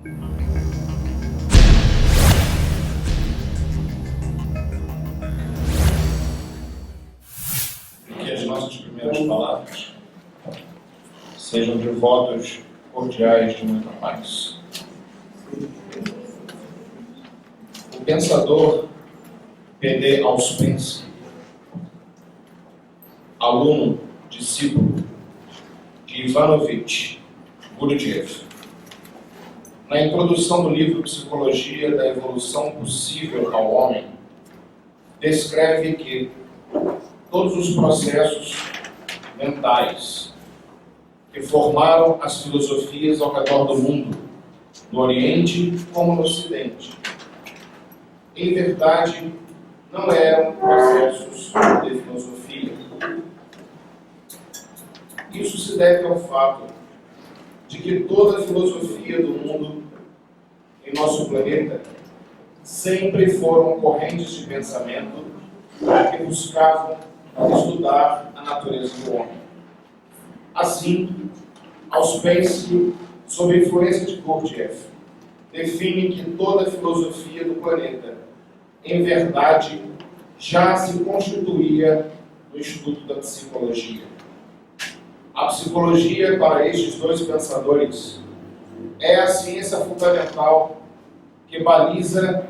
Que as nossas primeiras palavras sejam de votos cordiais de muita paz. O pensador P.D. Auspensky, aluno, discípulo de Ivanovich Gurdjieff, na introdução do livro Psicologia da Evolução Possível ao Homem, descreve que todos os processos mentais que formaram as filosofias ao redor do mundo, no Oriente como no Ocidente, em verdade, não eram processos de filosofia. Isso se deve ao fato de que toda a filosofia do mundo em nosso planeta sempre foram correntes de pensamento que buscavam estudar a natureza do homem. Assim, Auspensky, sob a influência de Gurdjieff, define que toda a filosofia do planeta, em verdade, já se constituía no estudo da psicologia. A psicologia, para estes dois pensadores, é a ciência fundamental que baliza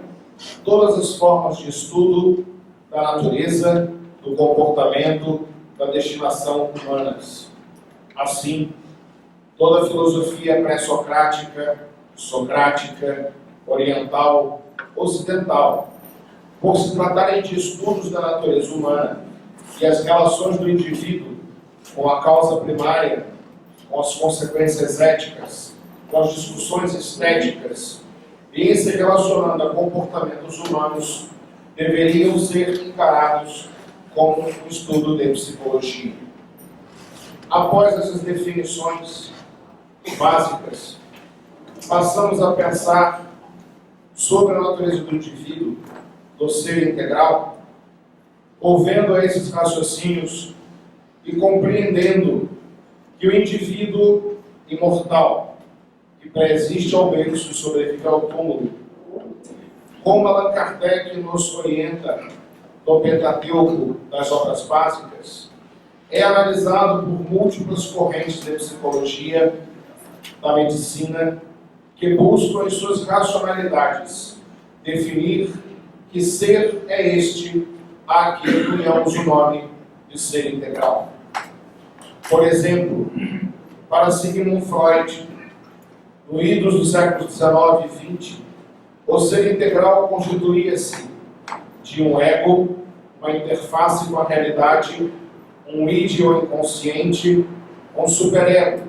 todas as formas de estudo da natureza, do comportamento, da destinação humanas. Assim, toda a filosofia pré-socrática, socrática, oriental, ocidental, por se tratarem de estudos da natureza humana e as relações do indivíduo com a causa primária, com as consequências éticas, com as discussões estéticas, e em se relacionando a comportamentos humanos, deveriam ser encarados como um estudo de psicologia. Após essas definições básicas, passamos a pensar sobre a natureza do indivíduo, do ser integral, ouvendo a esses raciocínios e compreendendo que o indivíduo imortal, que pré-existe ao berço e sobrevive ao túmulo, como Allan Kardec nos orienta no Pentateuco das obras básicas, é analisado por múltiplas correntes de psicologia, da medicina, que buscam em suas racionalidades definir que ser é este a que cunhamos o nome de ser integral. Por exemplo, para Sigmund Freud, no idos dos séculos XIX e XX, o ser integral constituía-se de um ego, uma interface com a realidade, um id ou inconsciente, um superego.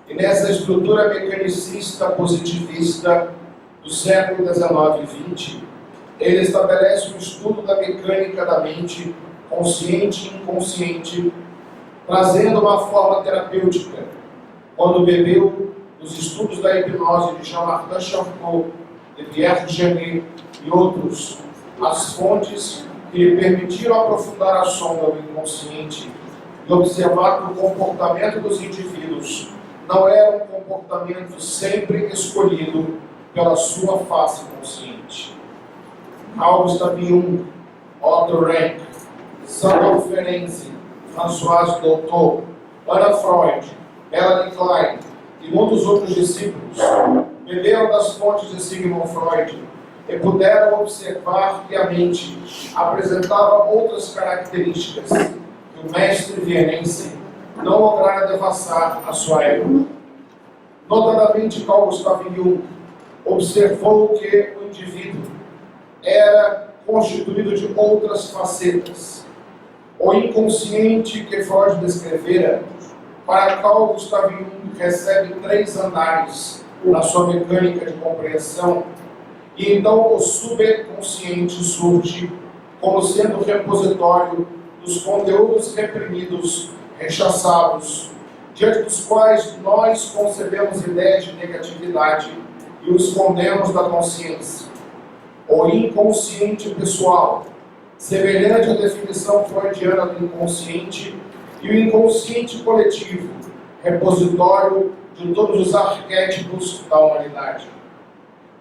E nessa estrutura mecanicista positivista do século XIX e XX, ele estabelece o estudo da mecânica da mente, consciente e inconsciente, trazendo uma forma terapêutica, quando bebeu os estudos da hipnose de Jean-Martin Charcot, de Pierre Janet e outros, as fontes que lhe permitiram aprofundar a sonda do inconsciente e observar que o comportamento dos indivíduos não era um comportamento sempre escolhido pela sua face consciente. Carl Gustav Jung, Otto Rank, Sandor Ferenczi, François Dolto, Anna Freud, Melanie Klein e muitos outros discípulos beberam das fontes de Sigmund Freud e puderam observar que a mente apresentava outras características que o mestre vienense não lograra devassar a sua época. Notadamente, Carl Gustav Jung observou que o indivíduo era constituído de outras facetas. O inconsciente que Freud descrevera, para Carl Gustav Jung, recebe 3 andares na sua mecânica de compreensão, e então o subconsciente surge como sendo o repositório dos conteúdos reprimidos, rechaçados, diante dos quais nós concebemos ideias de negatividade e os escondemos da consciência. O inconsciente pessoal, semelhante à definição freudiana do inconsciente, e o inconsciente coletivo, repositório de todos os arquétipos da humanidade.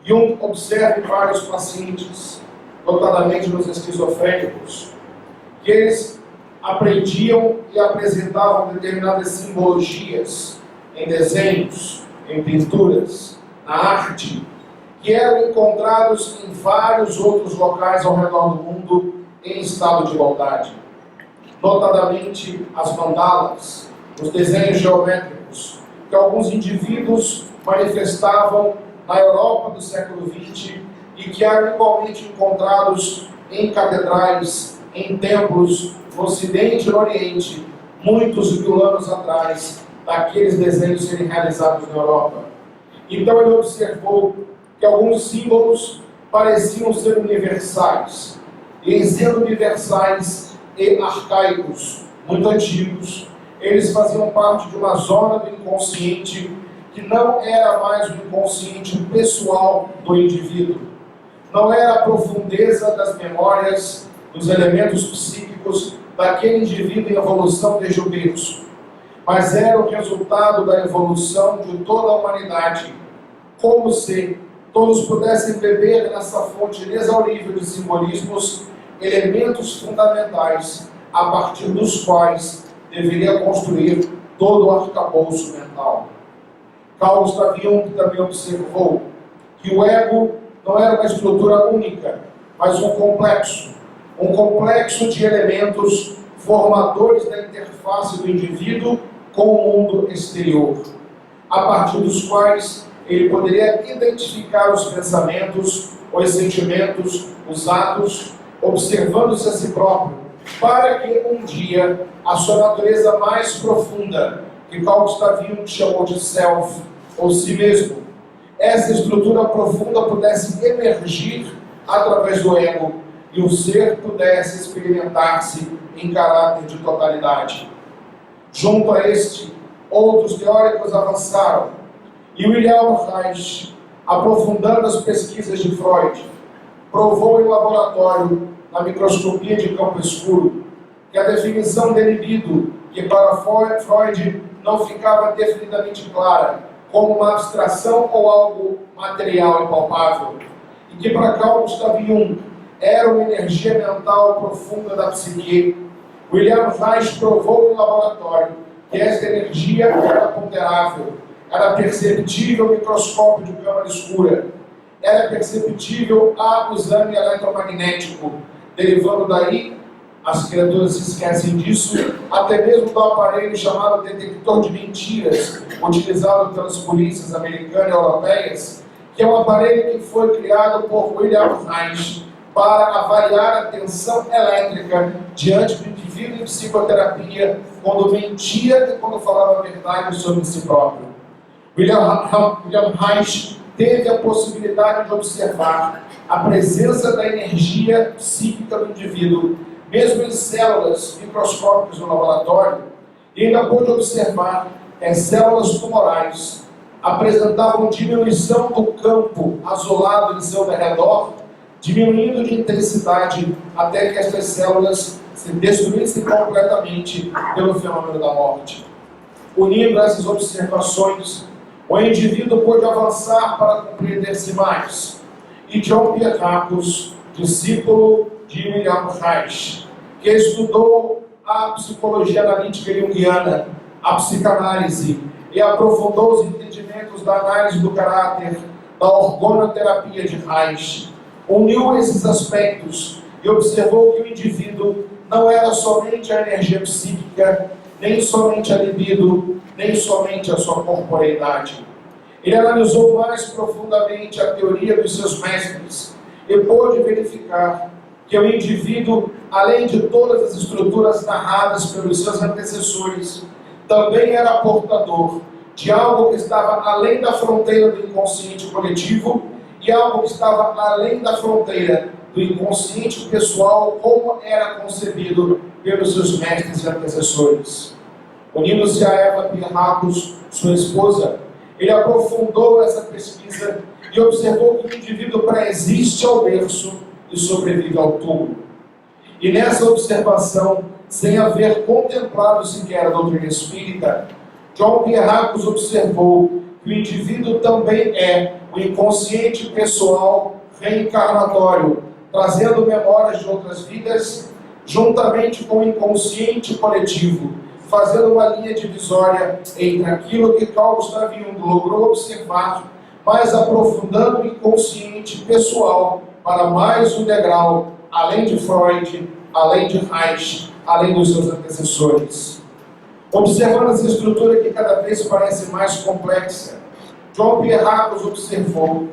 Jung observa em vários pacientes, notadamente nos esquizofrênicos, que eles aprendiam e apresentavam determinadas simbologias em desenhos, em pinturas, na arte, que eram encontrados em vários outros locais ao redor do mundo em estado de igualdade. Notadamente as mandalas, os desenhos geométricos, que alguns indivíduos manifestavam na Europa do século XX e que eram igualmente encontrados em catedrais, em templos, no Ocidente e no Oriente, muitos mil anos atrás, daqueles desenhos serem realizados na Europa. Então ele observou que alguns símbolos pareciam ser universais, e em sendo universais e arcaicos, muito antigos, eles faziam parte de uma zona do inconsciente que não era mais o inconsciente pessoal do indivíduo. Não era a profundeza das memórias, dos elementos psíquicos daquele indivíduo em evolução desde o berço, mas era o resultado da evolução de toda a humanidade, como se todos pudessem beber nessa fonte inexaurível de simbolismos, elementos fundamentais a partir dos quais deveria construir todo o arcabouço mental. Carl Gustav Jung também observou que o ego não era uma estrutura única, mas um complexo de elementos formadores da interface do indivíduo com o mundo exterior, a partir dos quais ele poderia identificar os pensamentos, os sentimentos, os atos, observando-se a si próprio, para que um dia a sua natureza mais profunda, que Carl Gustav Jung chamou de self, ou si mesmo, essa estrutura profunda pudesse emergir através do ego e o ser pudesse experimentar-se em caráter de totalidade. Junto a este, outros teóricos avançaram, e Wilhelm Reich, aprofundando as pesquisas de Freud, provou em laboratório, na microscopia de campo escuro, que a definição de libido, que para Freud não ficava definidamente clara, como uma abstração ou algo material e palpável, e que para Carl Gustav Jung era uma energia mental profunda da psique. Wilhelm Reich provou em laboratório que esta energia era ponderável, era perceptível ao microscópio de câmara escura, era perceptível ao exame eletromagnético, derivando daí, as criaturas se esquecem disso, até mesmo do aparelho chamado detector de mentiras, utilizado pelas polícias americanas e europeias, que é um aparelho que foi criado por Wilhelm Reich para avaliar a tensão elétrica diante do indivíduo em psicoterapia, quando mentia e quando falava a verdade sobre si próprio. Wilhelm Reich teve a possibilidade de observar a presença da energia psíquica do indivíduo, mesmo em células microscópicas no laboratório, e ainda pôde observar que as células tumorais apresentavam diminuição do campo azulado em seu derredor, diminuindo de intensidade até que estas células se destruíssem completamente pelo fenômeno da morte. Unindo essas observações, o indivíduo pôde avançar para compreender-se mais. E John Pierracos, discípulo de Wilhelm Reich, que estudou a psicologia analítica junguiana, a psicanálise, e aprofundou os entendimentos da análise do caráter, da organoterapia de Reich, uniu esses aspectos e observou que o indivíduo não era somente a energia psíquica, nem somente a libido, nem somente a sua corporeidade. Ele analisou mais profundamente a teoria dos seus mestres e pôde verificar que o indivíduo, além de todas as estruturas narradas pelos seus antecessores, também era portador de algo que estava além da fronteira do inconsciente coletivo e algo que estava além da fronteira do inconsciente pessoal, como era concebido pelos seus mestres e antecessores. Unindo-se a Eva Pierracos, sua esposa, ele aprofundou essa pesquisa e observou que o indivíduo pré-existe ao berço e sobrevive ao túmulo. E nessa observação, sem haver contemplado sequer a doutrina espírita, John Pierracos observou que o indivíduo também é o inconsciente pessoal reencarnatório, trazendo memórias de outras vidas, juntamente com o inconsciente coletivo, fazendo uma linha divisória entre aquilo que Carl Gustav Jung logrou observar, mas aprofundando o inconsciente pessoal para mais um degrau, além de Freud, além de Reich, além dos seus antecessores. Observando essa estrutura que cada vez parece mais complexa, John Pierre observou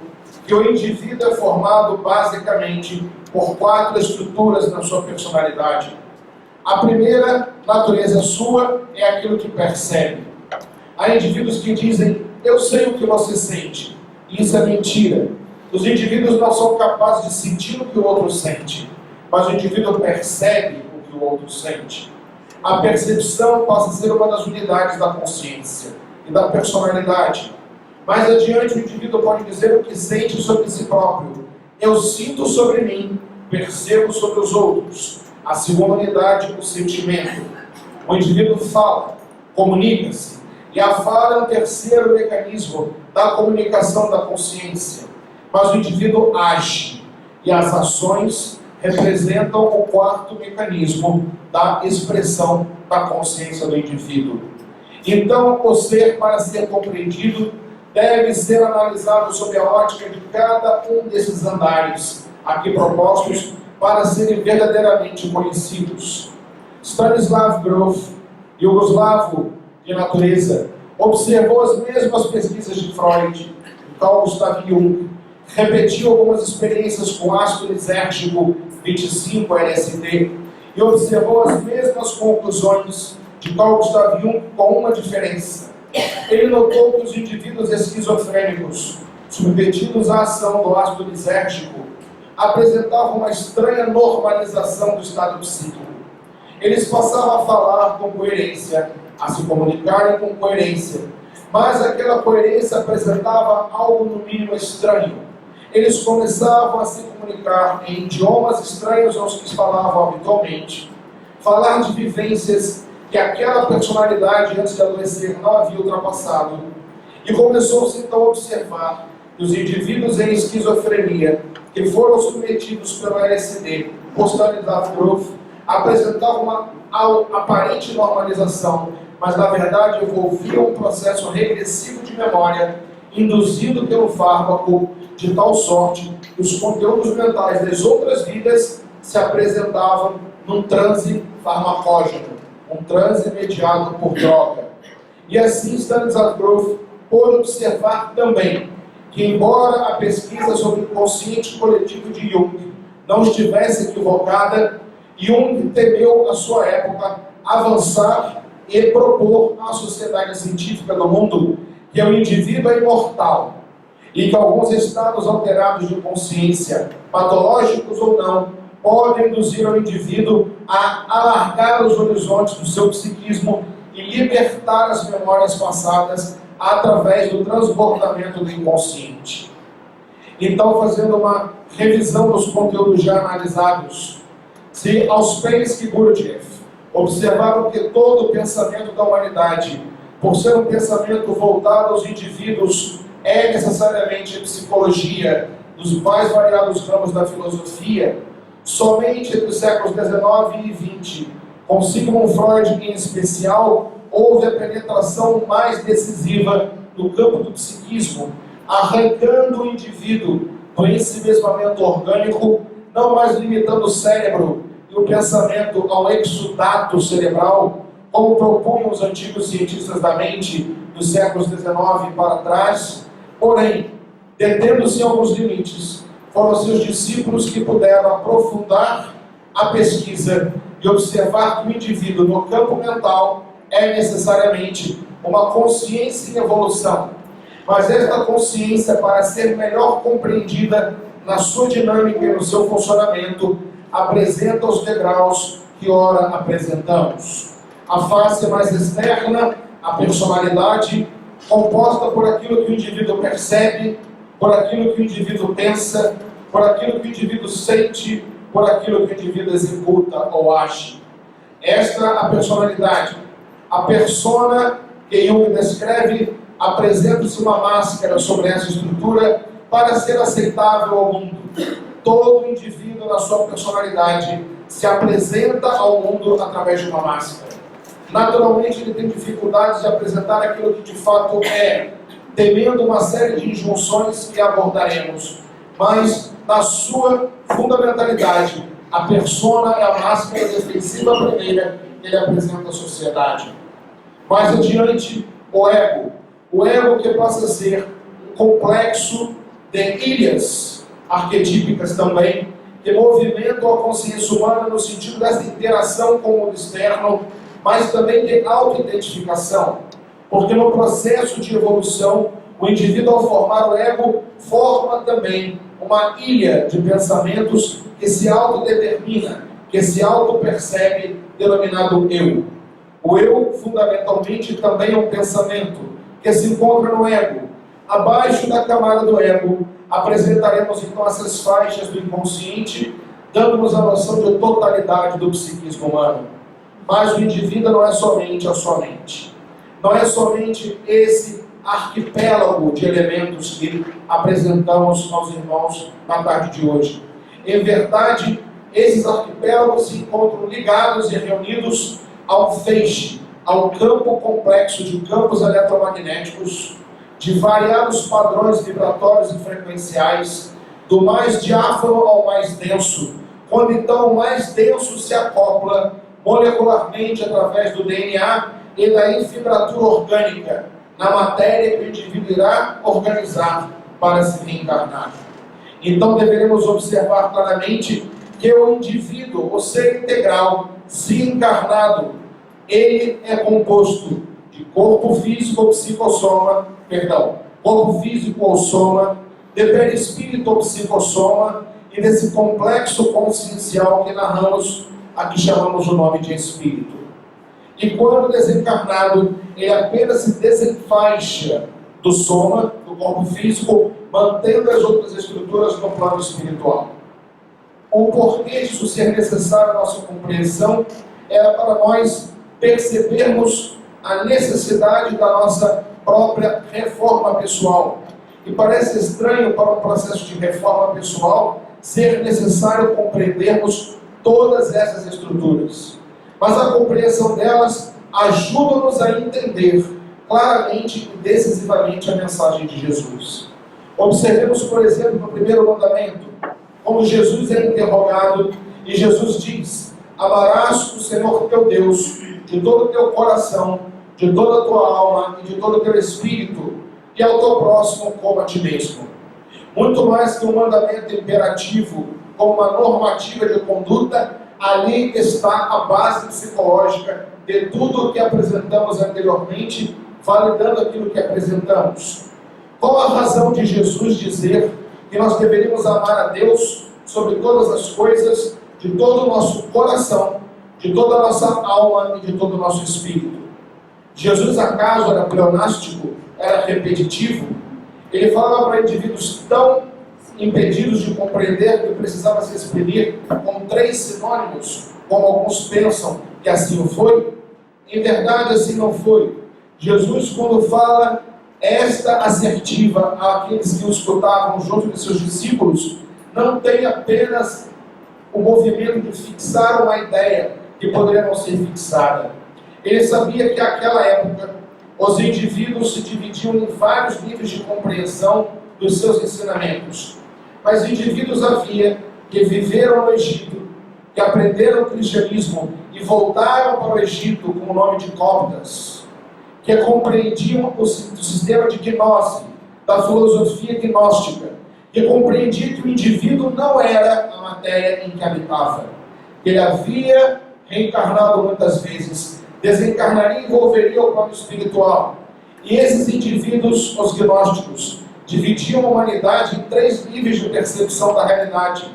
que o indivíduo é formado basicamente por 4 estruturas na sua personalidade. A primeira natureza sua é aquilo que percebe. Há indivíduos que dizem, eu sei o que você sente. E isso é mentira. Os indivíduos não são capazes de sentir o que o outro sente, mas o indivíduo percebe o que o outro sente. A percepção passa a ser uma das unidades da consciência e da personalidade. Mais adiante, o indivíduo pode dizer o que sente sobre si próprio. Eu sinto sobre mim, percebo sobre os outros. A segunda unidade, o sentimento. O indivíduo fala, comunica-se. E a fala é um terceiro mecanismo da comunicação da consciência. Mas o indivíduo age. E as ações representam o quarto mecanismo da expressão da consciência do indivíduo. Então, o ser, para ser compreendido, deve ser analisado sob a ótica de cada um desses andares aqui propostos para serem verdadeiramente conhecidos. Stanislav Grof, iugoslavo de natureza, observou as mesmas pesquisas de Freud e Carl Gustav Jung, repetiu algumas experiências com ácido lisérgico 25 LSD e observou as mesmas conclusões de Carl Gustav Jung com uma diferença. Ele notou que os indivíduos esquizofrênicos, submetidos à ação do ácido lisérgico, apresentavam uma estranha normalização do estado psíquico. Eles passavam a falar com coerência, a se comunicarem com coerência, mas aquela coerência apresentava algo no mínimo estranho. Eles começavam a se comunicar em idiomas estranhos aos que falavam habitualmente, falar de vivências que aquela personalidade antes de adoecer não havia ultrapassado, e começou-se então a observar que os indivíduos em esquizofrenia que foram submetidos pelo LSD, por Stanislav Grof, apresentavam uma aparente normalização, mas na verdade envolviam um processo regressivo de memória induzido pelo fármaco, de tal sorte que os conteúdos mentais das outras vidas se apresentavam num transe farmacógeno, um transe mediado por droga. E assim Stanislav Grof pôde observar também que, embora a pesquisa sobre o consciente coletivo de Jung não estivesse equivocada, Jung temeu, na sua época, avançar e propor à sociedade científica do mundo que o indivíduo é imortal e que alguns estados alterados de consciência, patológicos ou não, podem induzir o indivíduo a alargar os horizontes do seu psiquismo e libertar as memórias passadas através do transbordamento do inconsciente. Então, fazendo uma revisão dos conteúdos já analisados, se Ouspensky e Gurdjieff observaram que todo o pensamento da humanidade, por ser um pensamento voltado aos indivíduos, é necessariamente psicologia dos mais variados ramos da filosofia, somente entre os séculos XIX e XX, com Sigmund Freud em especial, houve a penetração mais decisiva no campo do psiquismo, arrancando o indivíduo do ensimesmamento orgânico, não mais limitando o cérebro e o pensamento ao exudato cerebral, como propunham os antigos cientistas da mente dos séculos XIX para trás. Porém, detendo-se em alguns limites, foram seus discípulos que puderam aprofundar a pesquisa e observar que o indivíduo no campo mental é necessariamente uma consciência em evolução. Mas esta consciência, para ser melhor compreendida na sua dinâmica e no seu funcionamento, apresenta os degraus que ora apresentamos. A face mais externa, a personalidade, composta por aquilo que o indivíduo percebe, por aquilo que o indivíduo pensa, por aquilo que o indivíduo sente, por aquilo que o indivíduo executa ou age. Esta é a personalidade. A persona que Jung descreve apresenta-se uma máscara sobre essa estrutura para ser aceitável ao mundo. Todo indivíduo, na sua personalidade, se apresenta ao mundo através de uma máscara. Naturalmente, ele tem dificuldades de apresentar aquilo que de fato é, temendo uma série de injunções que abordaremos. Mas, na sua fundamentalidade, a persona é a máscara defensiva primeira que ele apresenta à sociedade. Mais adiante, o ego. O ego que passa a ser um complexo de ilhas arquetípicas também, que movimentam a consciência humana no sentido dessa interação com o mundo externo, mas também de auto-identificação. Porque no processo de evolução, o indivíduo, ao formar o ego, forma também uma ilha de pensamentos que se autodetermina, que se auto-percebe, denominado eu. O eu, fundamentalmente, também é um pensamento que se encontra no ego. Abaixo da camada do ego, apresentaremos então essas faixas do inconsciente, dando-nos a noção de totalidade do psiquismo humano. Mas o indivíduo não é somente a sua mente. Não é somente esse arquipélago de elementos que apresentamos aos irmãos na tarde de hoje. Em verdade, esses arquipélagos se encontram ligados e reunidos ao feixe, ao campo complexo de campos eletromagnéticos, de variados padrões vibratórios e frequenciais, do mais diáfano ao mais denso, quando então o mais denso se acopla molecularmente através do DNA e da infibratura orgânica, na matéria que o indivíduo irá organizar para se reencarnar. Então deveremos observar claramente que o indivíduo, o ser integral, se encarnado, ele é composto de corpo físico ou psicossoma, corpo físico ou soma, de perispírito ou psicossoma e desse complexo consciencial que narramos, aqui chamamos o nome de espírito. E quando desencarnado, ele apenas se desenfaixa do soma, do corpo físico, mantendo as outras estruturas no plano espiritual. O porquê disso ser necessário a nossa compreensão é para nós percebermos a necessidade da nossa própria reforma pessoal. E parece estranho para um processo de reforma pessoal ser necessário compreendermos todas essas estruturas. Mas a compreensão delas ajuda-nos a entender claramente e decisivamente a mensagem de Jesus. Observemos, por exemplo, no primeiro mandamento, como Jesus é interrogado e Jesus diz: amarás o Senhor teu Deus de todo o teu coração, de toda a tua alma e de todo o teu espírito, e ao teu próximo como a ti mesmo. Muito mais que um mandamento imperativo, como uma normativa de conduta, ali está a base psicológica de tudo o que apresentamos anteriormente, validando aquilo que apresentamos. Qual a razão de Jesus dizer que nós deveríamos amar a Deus sobre todas as coisas, de todo o nosso coração, de toda a nossa alma e de todo o nosso espírito? Jesus, acaso era pleonástico, era repetitivo? Ele falava para indivíduos tão impedidos de compreender que precisava se exprimir com 3 sinônimos, como alguns pensam que assim o foi? Em verdade, assim não foi. Jesus, quando fala esta assertiva àqueles que o escutavam junto de seus discípulos, não tem apenas o movimento de fixar uma ideia que poderia não ser fixada. Ele sabia que naquela época os indivíduos se dividiam em vários níveis de compreensão dos seus ensinamentos. Mas indivíduos havia que viveram no Egito, que aprenderam o cristianismo e voltaram para o Egito com o nome de cóptas, que compreendiam o sistema de gnose, da filosofia gnóstica, que compreendia que o indivíduo não era a matéria em que habitava. Ele havia reencarnado muitas vezes, desencarnaria e volveria ao plano espiritual. E esses indivíduos, os gnósticos, dividiam a humanidade em 3 níveis de percepção da realidade.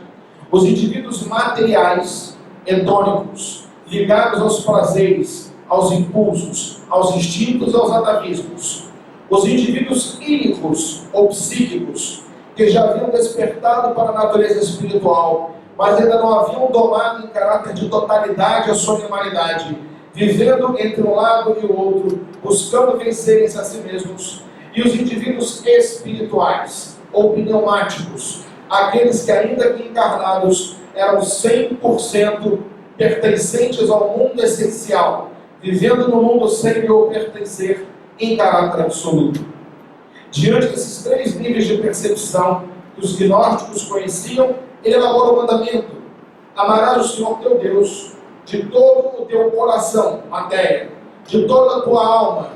Os indivíduos materiais, hedônicos, ligados aos prazeres, aos impulsos, aos instintos, aos atavismos. Os indivíduos ínicos ou psíquicos, que já haviam despertado para a natureza espiritual, mas ainda não haviam domado em caráter de totalidade a sua humanidade, vivendo entre um lado e o outro, buscando vencerem-se a si mesmos. E os indivíduos espirituais, ou pneumáticos, aqueles que ainda que encarnados eram 100% pertencentes ao mundo essencial, vivendo no mundo sem lhe pertencer em caráter absoluto. Diante desses 3 níveis de percepção que os gnósticos conheciam, ele elabora o mandamento: amarás o Senhor teu Deus de todo o teu coração, matéria, de toda a tua alma.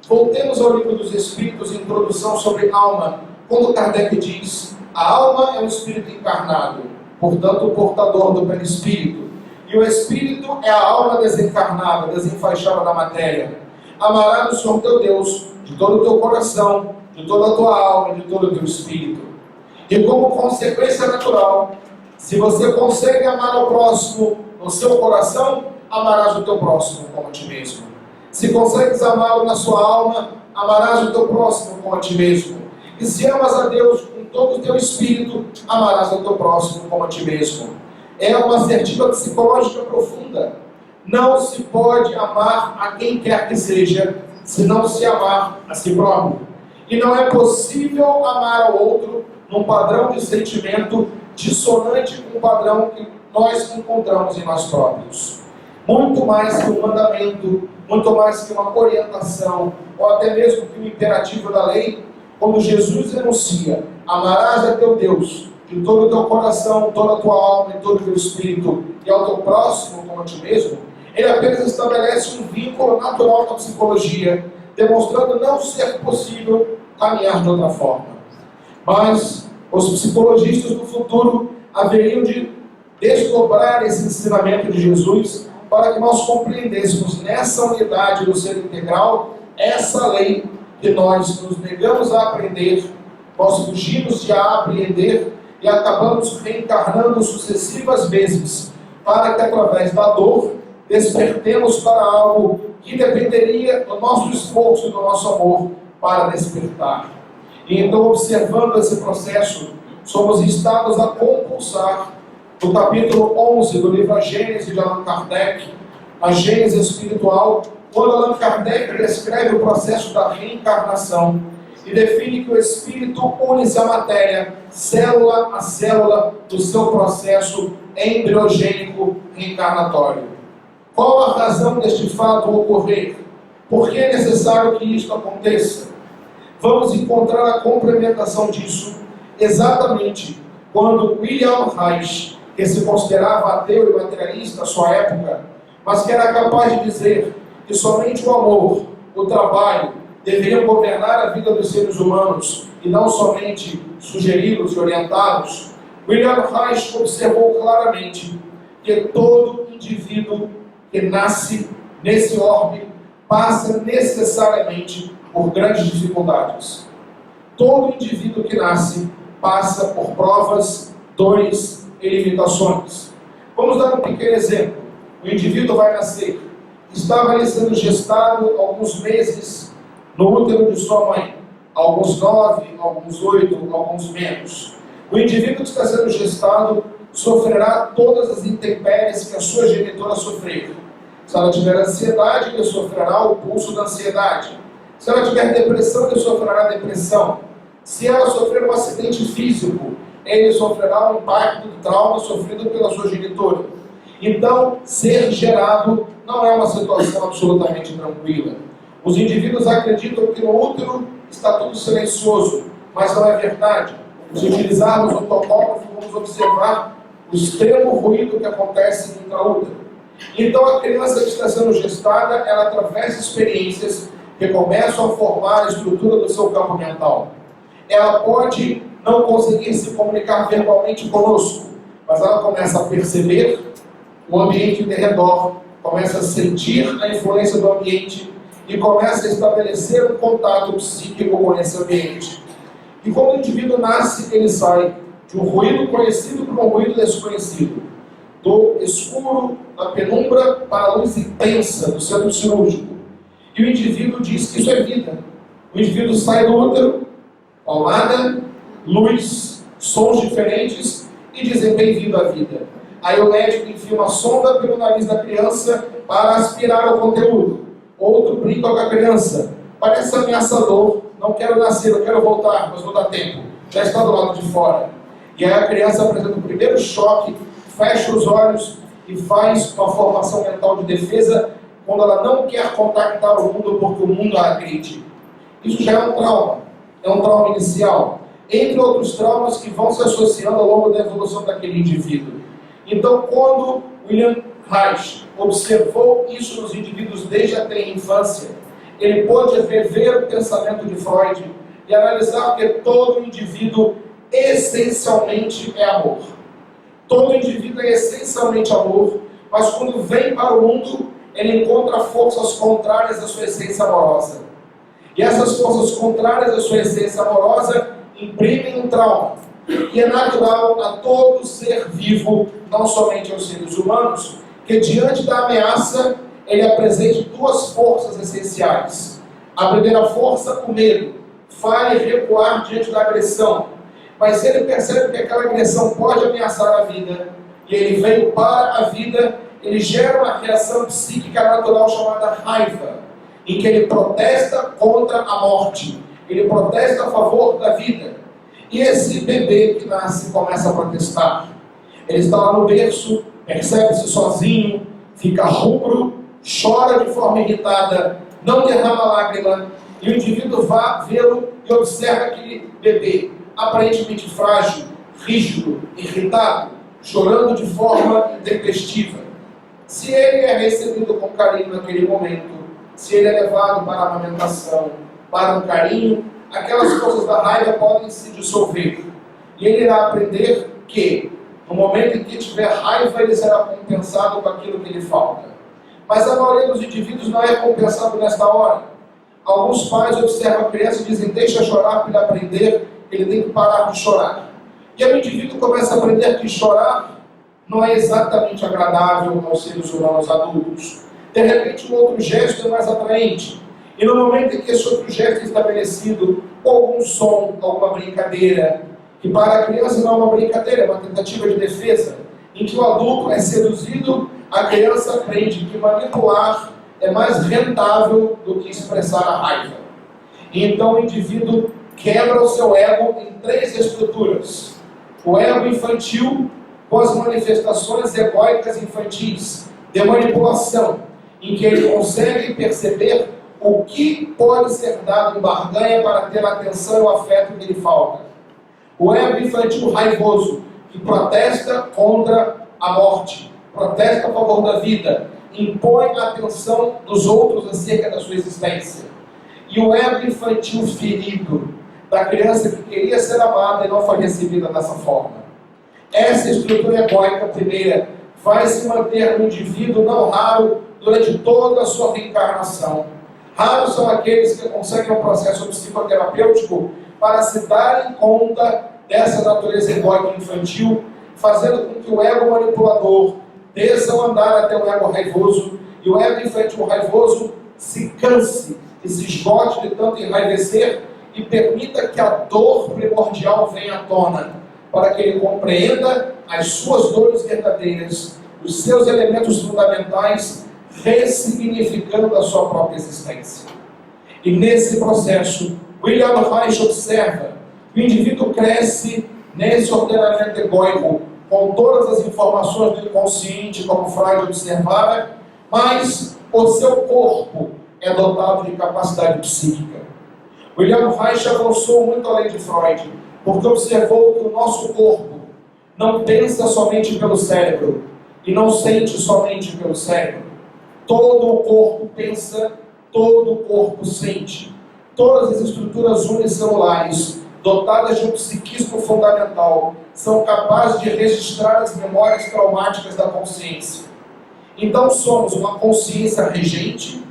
Voltemos ao livro dos Espíritos, introdução sobre alma, quando Kardec diz: a alma é um espírito encarnado, portanto o portador do perispírito, e o espírito é a alma desencarnada, desenfaixada da matéria. Amarás o Senhor teu Deus de todo o teu coração, de toda a tua alma, de todo o teu espírito. E como consequência natural, se você consegue amar ao próximo no seu coração, amarás o teu próximo como a ti mesmo. Se consegues amá-lo na sua alma, amarás o teu próximo como a ti mesmo. E se amas a Deus com todo o teu espírito, amarás o teu próximo como a ti mesmo. É uma assertiva psicológica profunda. Não se pode amar a quem quer que seja, se não se amar a si próprio. E não é possível amar ao outro num padrão de sentimento dissonante com o padrão que nós encontramos em nós próprios. Muito mais que um mandamento, muito mais que uma orientação, ou até mesmo que um imperativo da lei, quando Jesus enuncia: amarás a teu Deus de todo o teu coração, toda a tua alma e todo o teu espírito, e ao teu próximo como a ti mesmo, ele apenas estabelece um vínculo natural na psicologia, demonstrando não ser possível caminhar de outra forma. Mas os psicologistas do futuro haveriam de desdobrar esse ensinamento de Jesus para que nós compreendêssemos nessa unidade do ser integral essa lei que nós nos negamos a aprender, nós fugimos de a apreender e acabamos reencarnando sucessivas vezes para que através da dor despertemos para algo que dependeria do nosso esforço e do nosso amor para despertar. E então, observando esse processo, somos instados a compulsar, no capítulo 11 do livro A Gênese de Allan Kardec, a Gênese espiritual, quando Allan Kardec descreve o processo da reencarnação e define que o espírito une-se à matéria, célula a célula do seu processo embriogênico reencarnatório. Qual a razão deste fato ocorrer? Por que é necessário que isto aconteça? Vamos encontrar a complementação disso exatamente quando William Reich, que se considerava ateu e materialista à sua época, mas que era capaz de dizer que somente o amor, o trabalho, deveriam governar a vida dos seres humanos e não somente sugeri-los e orientá-los, William Reich observou claramente que todo indivíduo que nasce nesse orbe passa necessariamente por grandes dificuldades. Todo indivíduo que nasce passa por provas, dores e limitações. Vamos dar um pequeno exemplo. O indivíduo vai nascer, estava ali sendo gestado alguns meses no útero de sua mãe, alguns 9, alguns 8, alguns menos. O indivíduo que está sendo gestado sofrerá todas as intempéries que a sua genitora sofrer. Se ela tiver ansiedade, ele sofrerá o pulso da ansiedade. Se ela tiver depressão, ele sofrerá depressão. Se ela sofrer um acidente físico, ele sofrerá o impacto do trauma sofrido pela sua genitora. Então, ser gerado não é uma situação absolutamente tranquila. Os indivíduos acreditam que no útero está tudo silencioso, mas não é verdade. Se utilizarmos o topógrafo, vamos observar o extremo ruído que acontece no intraútero. Então, a criança que está sendo gestada, ela atravessa experiências que começam a formar a estrutura do seu campo mental. Ela pode não conseguir se comunicar verbalmente conosco, mas ela começa a perceber o ambiente de redor, começa a sentir a influência do ambiente e começa a estabelecer um contato psíquico com esse ambiente. E quando o indivíduo nasce, ele sai de um ruído conhecido para um ruído desconhecido, do escuro, da penumbra, para a luz intensa do centro cirúrgico. E o indivíduo diz que isso é vida. O indivíduo sai do útero, palmada, luz, sons diferentes e dizem bem-vindo à vida. Aí o médico enfia uma sonda pelo nariz da criança para aspirar o conteúdo. Outro brinca com a criança. Parece ameaçador, não quero nascer, eu quero voltar, mas não dá tempo. Já está do lado de fora. E aí a criança apresenta o primeiro choque, fecha os olhos e faz uma formação mental de defesa quando ela não quer contactar o mundo porque o mundo a agride. Isso já é um trauma inicial, entre outros traumas que vão se associando ao longo da evolução daquele indivíduo. Então, quando William Reich observou isso nos indivíduos desde a tenra infância, ele pôde rever o pensamento de Freud e analisar que todo indivíduo essencialmente é amor. Todo indivíduo é essencialmente amor, mas quando vem para o mundo, ele encontra forças contrárias à sua essência amorosa. E essas forças contrárias à sua essência amorosa imprimem um trauma. E é natural a todo ser vivo, não somente aos seres humanos, que diante da ameaça, ele apresente duas forças essenciais. A primeira força, o medo, fale recuar diante da agressão. Mas ele percebe que aquela agressão pode ameaçar a vida, e ele veio para a vida, ele gera uma reação psíquica natural chamada raiva, em que ele protesta contra a morte, ele protesta a favor da vida. E esse bebê que nasce começa a protestar. Ele está lá no berço, percebe-se sozinho, fica rubro, chora de forma irritada, não derrama lágrima, e o indivíduo vai vê-lo e observa aquele bebê aparentemente frágil, rígido, irritado, chorando de forma intempestiva. Se ele é recebido com carinho naquele momento, se ele é levado para a amamentação, para um carinho, aquelas forças da raiva podem se dissolver. E ele irá aprender que, no momento em que tiver raiva, ele será compensado com aquilo que lhe falta. Mas a maioria dos indivíduos não é compensado nesta hora. Alguns pais observam a criança e dizem, deixa chorar para ele aprender, ele tem que parar de chorar. E aí o indivíduo começa a aprender que chorar não é exatamente agradável aos seres humanos adultos. De repente, um outro gesto é mais atraente. E no momento em que esse outro gesto é estabelecido, ou algum som, alguma brincadeira, que para a criança não é uma brincadeira, é uma tentativa de defesa, em que o adulto é seduzido, a criança aprende que manipular é mais rentável do que expressar a raiva. E então o indivíduo quebra o seu ego em 3 estruturas. O ego infantil, com as manifestações egóicas infantis, de manipulação, em que ele consegue perceber o que pode ser dado em barganha para ter a atenção e o afeto que lhe falta. O ego infantil raivoso, que protesta contra a morte, protesta a favor da vida, impõe a atenção dos outros acerca da sua existência. E o ego infantil ferido, da criança que queria ser amada e não foi recebida dessa forma. Essa estrutura egóica primeira vai se manter no indivíduo não raro durante toda a sua reencarnação. Raros são aqueles que conseguem um processo psicoterapêutico para se darem conta dessa natureza egóica infantil, fazendo com que o ego manipulador desça o andar até o ego raivoso, e o ego infantil raivoso se canse e se esgote de tanto enraivecer e permita que a dor primordial venha à tona, para que ele compreenda as suas dores verdadeiras, os seus elementos fundamentais, ressignificando a sua própria existência. E nesse processo, William Reich observa que o indivíduo cresce nesse ordenamento egóico, com todas as informações do inconsciente, como Freud observara, mas o seu corpo é dotado de capacidade psíquica. William Reich avançou muito além de Freud, porque observou que o nosso corpo não pensa somente pelo cérebro e não sente somente pelo cérebro. Todo o corpo pensa, todo o corpo sente. Todas as estruturas unicelulares, dotadas de um psiquismo fundamental, são capazes de registrar as memórias traumáticas da consciência. Então somos uma consciência regente,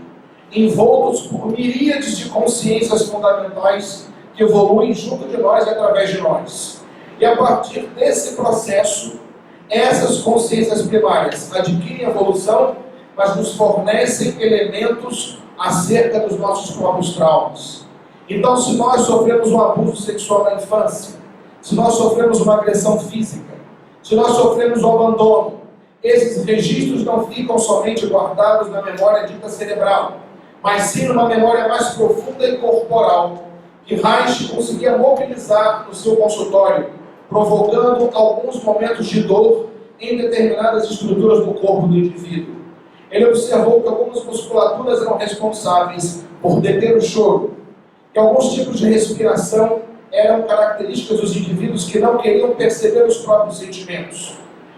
envoltos por miríades de consciências fundamentais que evoluem junto de nós e através de nós. E a partir desse processo, essas consciências primárias adquirem evolução, mas nos fornecem elementos acerca dos nossos próprios traumas. Então, se nós sofremos um abuso sexual na infância, se nós sofremos uma agressão física, se nós sofremos um abandono, esses registros não ficam somente guardados na memória dita cerebral, mas sim numa memória mais profunda e corporal, que Reich conseguia mobilizar no seu consultório, provocando alguns momentos de dor em determinadas estruturas do corpo do indivíduo. Ele observou que algumas musculaturas eram responsáveis por deter o choro, que alguns tipos de respiração eram características dos indivíduos que não queriam perceber os próprios sentimentos.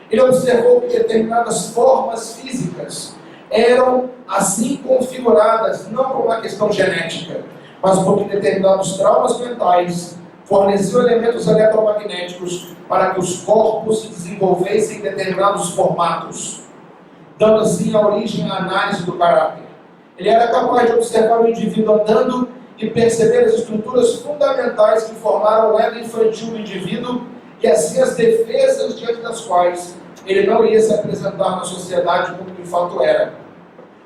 Ele observou que determinadas formas físicas eram assim configuradas, não por uma questão genética, mas porque determinados traumas mentais forneciam elementos eletromagnéticos para que os corpos se desenvolvessem em determinados formatos, dando assim a origem à análise do caráter. Ele era capaz de observar o indivíduo andando e perceber as estruturas fundamentais que formaram o ego infantil do indivíduo e assim as defesas diante das quais ele não ia se apresentar na sociedade como de fato era.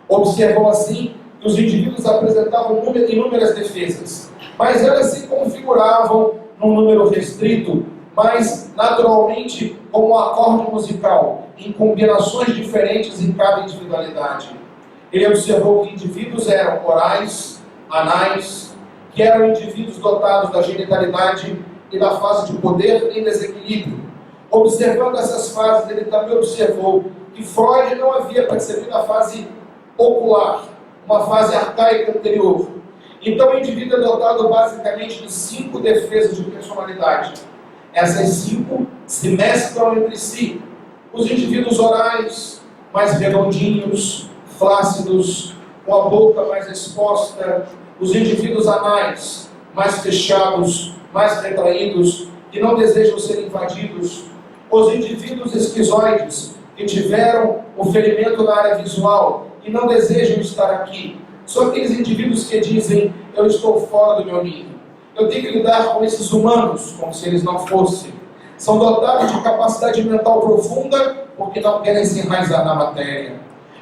Observou assim que os indivíduos apresentavam inúmeras defesas, mas elas se configuravam num número restrito, mas naturalmente como um acorde musical, em combinações diferentes em cada individualidade. Ele observou que indivíduos eram orais, anais, que eram indivíduos dotados da genitalidade e da fase de poder em desequilíbrio. Observando essas fases, ele também observou que Freud não havia percebido a fase ocular, uma fase arcaica anterior. Então o indivíduo é dotado basicamente de 5 defesas de personalidade. Essas 5 se mesclam entre si. Os indivíduos orais, mais redondinhos, flácidos, com a boca mais exposta. Os indivíduos anais, mais fechados, mais retraídos, que não desejam ser invadidos. Os indivíduos esquizoides, que tiveram o ferimento na área visual e não desejam estar aqui. São aqueles indivíduos que dizem: eu estou fora do meu ninho. Eu tenho que lidar com esses humanos como se eles não fossem. São dotados de capacidade mental profunda porque não querem se enraizar na matéria.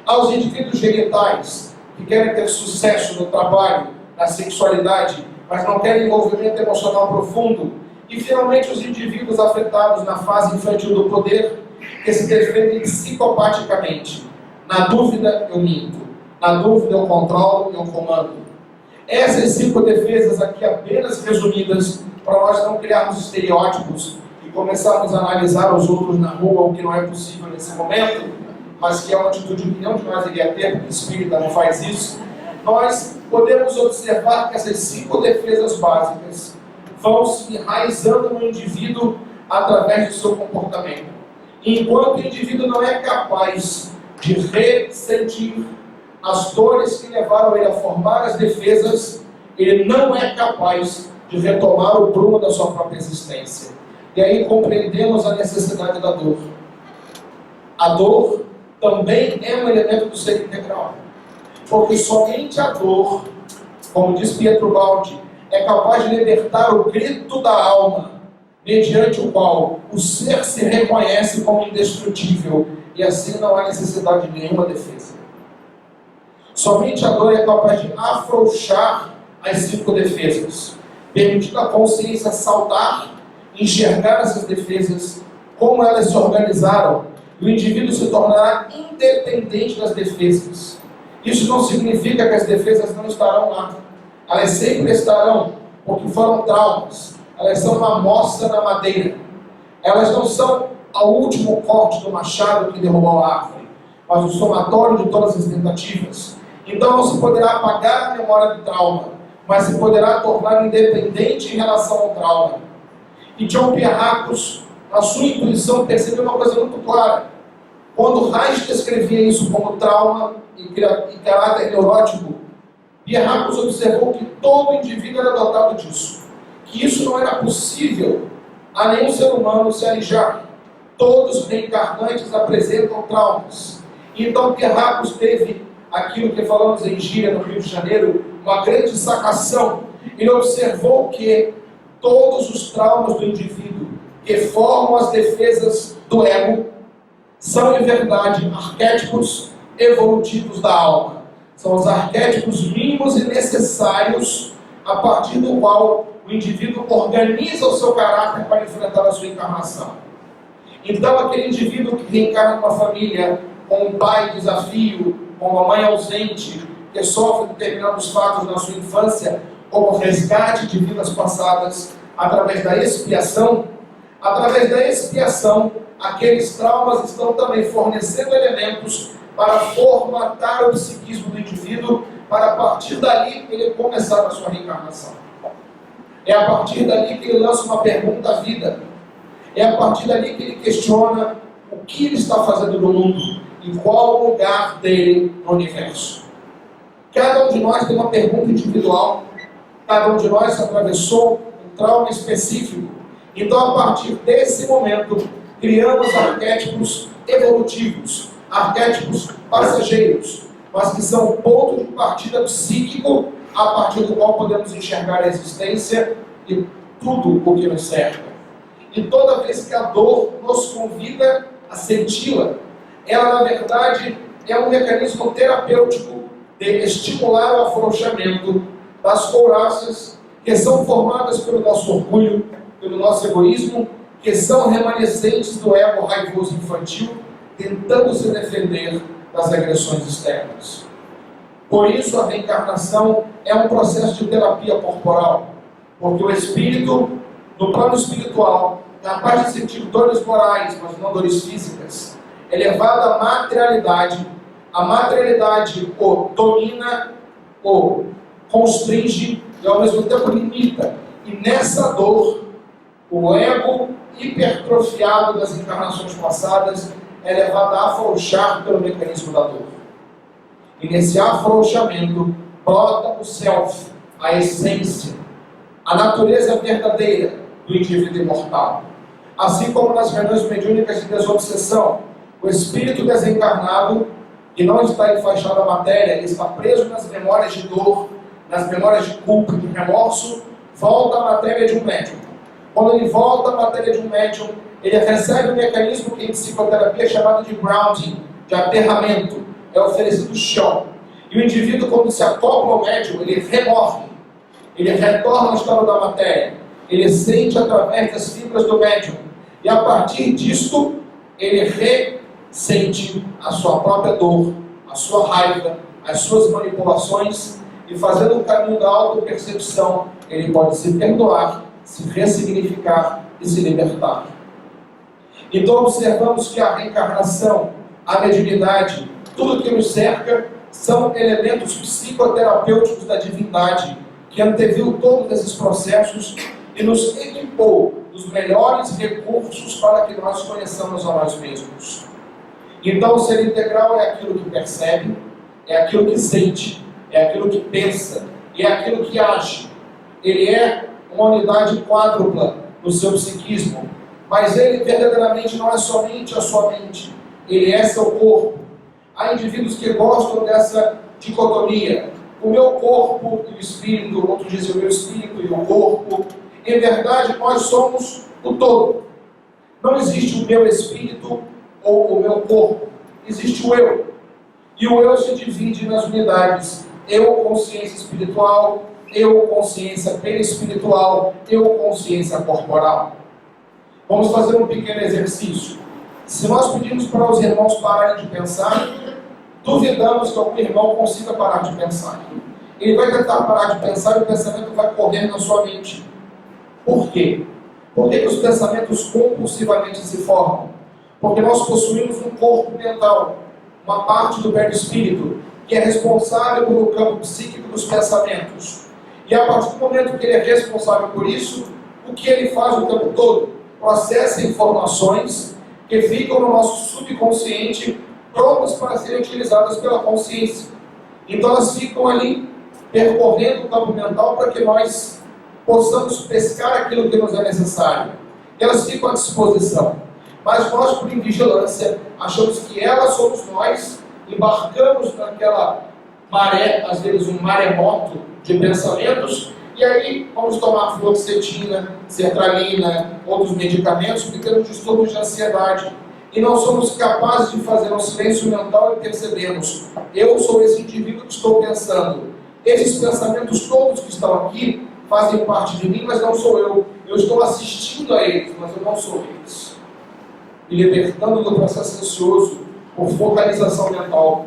Há os indivíduos genitais, que querem ter sucesso no trabalho, na sexualidade, mas não querem envolvimento emocional profundo. E finalmente os indivíduos afetados na fase infantil do poder, que se defendem psicopaticamente. Na dúvida eu minto, na dúvida eu controlo e eu comando. Essas 5 defesas aqui apenas resumidas, para nós não criarmos estereótipos e começarmos a analisar os outros na rua, o que não é possível nesse momento, mas que é uma atitude que nenhum de nós iria ter, porque o espírita não faz isso. Nós podemos observar que essas 5 defesas básicas vão se enraizando no indivíduo através do seu comportamento. Enquanto o indivíduo não é capaz de ressentir as dores que levaram ele a formar as defesas, ele não é capaz de retomar o prumo da sua própria existência. E aí compreendemos a necessidade da dor. A dor também é um elemento do ser integral. Porque somente a dor, como diz Pietro Baldi, é capaz de libertar o grito da alma, mediante o qual o ser se reconhece como indestrutível, e assim não há necessidade de nenhuma defesa. Somente a dor é capaz de afrouxar as 5 defesas, permitindo à consciência saltar, enxergar essas defesas, como elas se organizaram, e o indivíduo se tornará independente das defesas. Isso não significa que as defesas não estarão lá. Elas sempre estarão, porque foram traumas. Elas são uma amostra na madeira. Elas não são o último corte do machado que derrubou a árvore, mas o somatório de todas as tentativas. Então não se poderá apagar a memória do trauma, mas se poderá tornar independente em relação ao trauma. E John Pierracos, na sua intuição, percebeu uma coisa muito clara. Quando Reich descrevia isso como trauma e caráter neurótico, Pierracos observou que todo indivíduo era dotado disso, que isso não era possível a nenhum ser humano se alijar. Todos os reencarnantes apresentam traumas. Então Pierracos teve aquilo que falamos em Gíria, no Rio de Janeiro, uma grande sacação. Ele observou que todos os traumas do indivíduo que formam as defesas do ego são, em verdade, arquétipos evolutivos da alma. São os arquétipos mínimos e necessários a partir do qual o indivíduo organiza o seu caráter para enfrentar a sua encarnação. Então, aquele indivíduo que reencarna numa família com um pai em desafio, com uma mãe ausente, que sofre determinados fatos na sua infância, como resgate de vidas passadas, através da expiação, aqueles traumas estão também fornecendo elementos para formatar o psiquismo do indivíduo, para a partir dali ele começar a sua reencarnação. É a partir dali que ele lança uma pergunta à vida. É a partir dali que ele questiona o que ele está fazendo no mundo e qual o lugar dele no universo. Cada um de nós tem uma pergunta individual. Cada um de nós atravessou um trauma específico. Então, a partir desse momento, criamos arquétipos evolutivos, arquétipos passageiros, mas que são o ponto de partida psíquico a partir do qual podemos enxergar a existência e tudo o que nos cerca. E toda vez que a dor nos convida a senti-la, ela, na verdade, é um mecanismo terapêutico de estimular o afrouxamento das couraças que são formadas pelo nosso orgulho, pelo nosso egoísmo, que são remanescentes do ego raivoso infantil, tentando se defender das agressões externas. Por isso, a reencarnação é um processo de terapia corporal, porque o espírito, no plano espiritual, capaz de sentir dores morais, mas não dores físicas, é levado à materialidade. A materialidade o domina, o constringe e ao mesmo tempo limita. E nessa dor, o ego hipertrofiado das encarnações passadas é levado a afrouxar pelo mecanismo da dor. E nesse afrouxamento brota o self, a essência, a natureza verdadeira do indivíduo imortal. Assim como nas reuniões mediúnicas de desobsessão, o espírito desencarnado, que não está enfaixado à matéria, ele está preso nas memórias de dor, nas memórias de culpa, de remorso, volta à matéria de um médium. Quando ele volta à matéria de um médium, ele recebe um mecanismo que em psicoterapia é chamado de grounding, de aterramento, é oferecido chão. E o indivíduo, quando se acopla ao médium, ele remorre, ele retorna ao estado da matéria, ele sente através das fibras do médium, e a partir disto, ele ressente a sua própria dor, a sua raiva, as suas manipulações, e fazendo o caminho da autopercepção, ele pode se perdoar, se ressignificar e se libertar. Então observamos que a reencarnação, a mediunidade, tudo que nos cerca, são elementos psicoterapêuticos da divindade, que anteviu todos esses processos e nos equipou dos melhores recursos para que nós conheçamos a nós mesmos. Então o ser integral é aquilo que percebe, é aquilo que sente, é aquilo que pensa, e é aquilo que age. Ele é uma unidade quádrupla no seu psiquismo, mas ele verdadeiramente não é somente a sua mente, ele é seu corpo. Há indivíduos que gostam dessa dicotomia, o meu corpo e o espírito, outros dizem o meu espírito e o corpo. Em verdade, nós somos o todo. Não existe o meu espírito ou o meu corpo, existe o eu. E o eu se divide nas unidades: eu, consciência espiritual; eu, consciência perispiritual; eu, consciência corporal. Vamos fazer um pequeno exercício. Se nós pedimos para os irmãos pararem de pensar, duvidamos que algum irmão consiga parar de pensar. Ele vai tentar parar de pensar e o pensamento vai correr na sua mente. Por quê? Por que os pensamentos compulsivamente se formam? Porque nós possuímos um corpo mental, uma parte do perispírito, que é responsável pelo campo psíquico dos pensamentos. E a partir do momento que ele é responsável por isso, o que ele faz o tempo todo? Processa informações que ficam no nosso subconsciente, prontas para serem utilizadas pela consciência. Então elas ficam ali, percorrendo o campo mental para que nós possamos pescar aquilo que nos é necessário. Elas ficam à disposição. Mas nós, por invigilância, achamos que elas somos nós, embarcamos naquela maré, às vezes um maremoto de pensamentos, e aí vamos tomar fluoxetina, sertralina, outros medicamentos, porque temos distúrbios de ansiedade. E não somos capazes de fazer um silêncio mental e percebermos: eu sou esse indivíduo que estou pensando. Esses pensamentos todos que estão aqui fazem parte de mim, mas não sou eu. Eu estou assistindo a eles, mas eu não sou eles. E libertando do processo ansioso por focalização mental.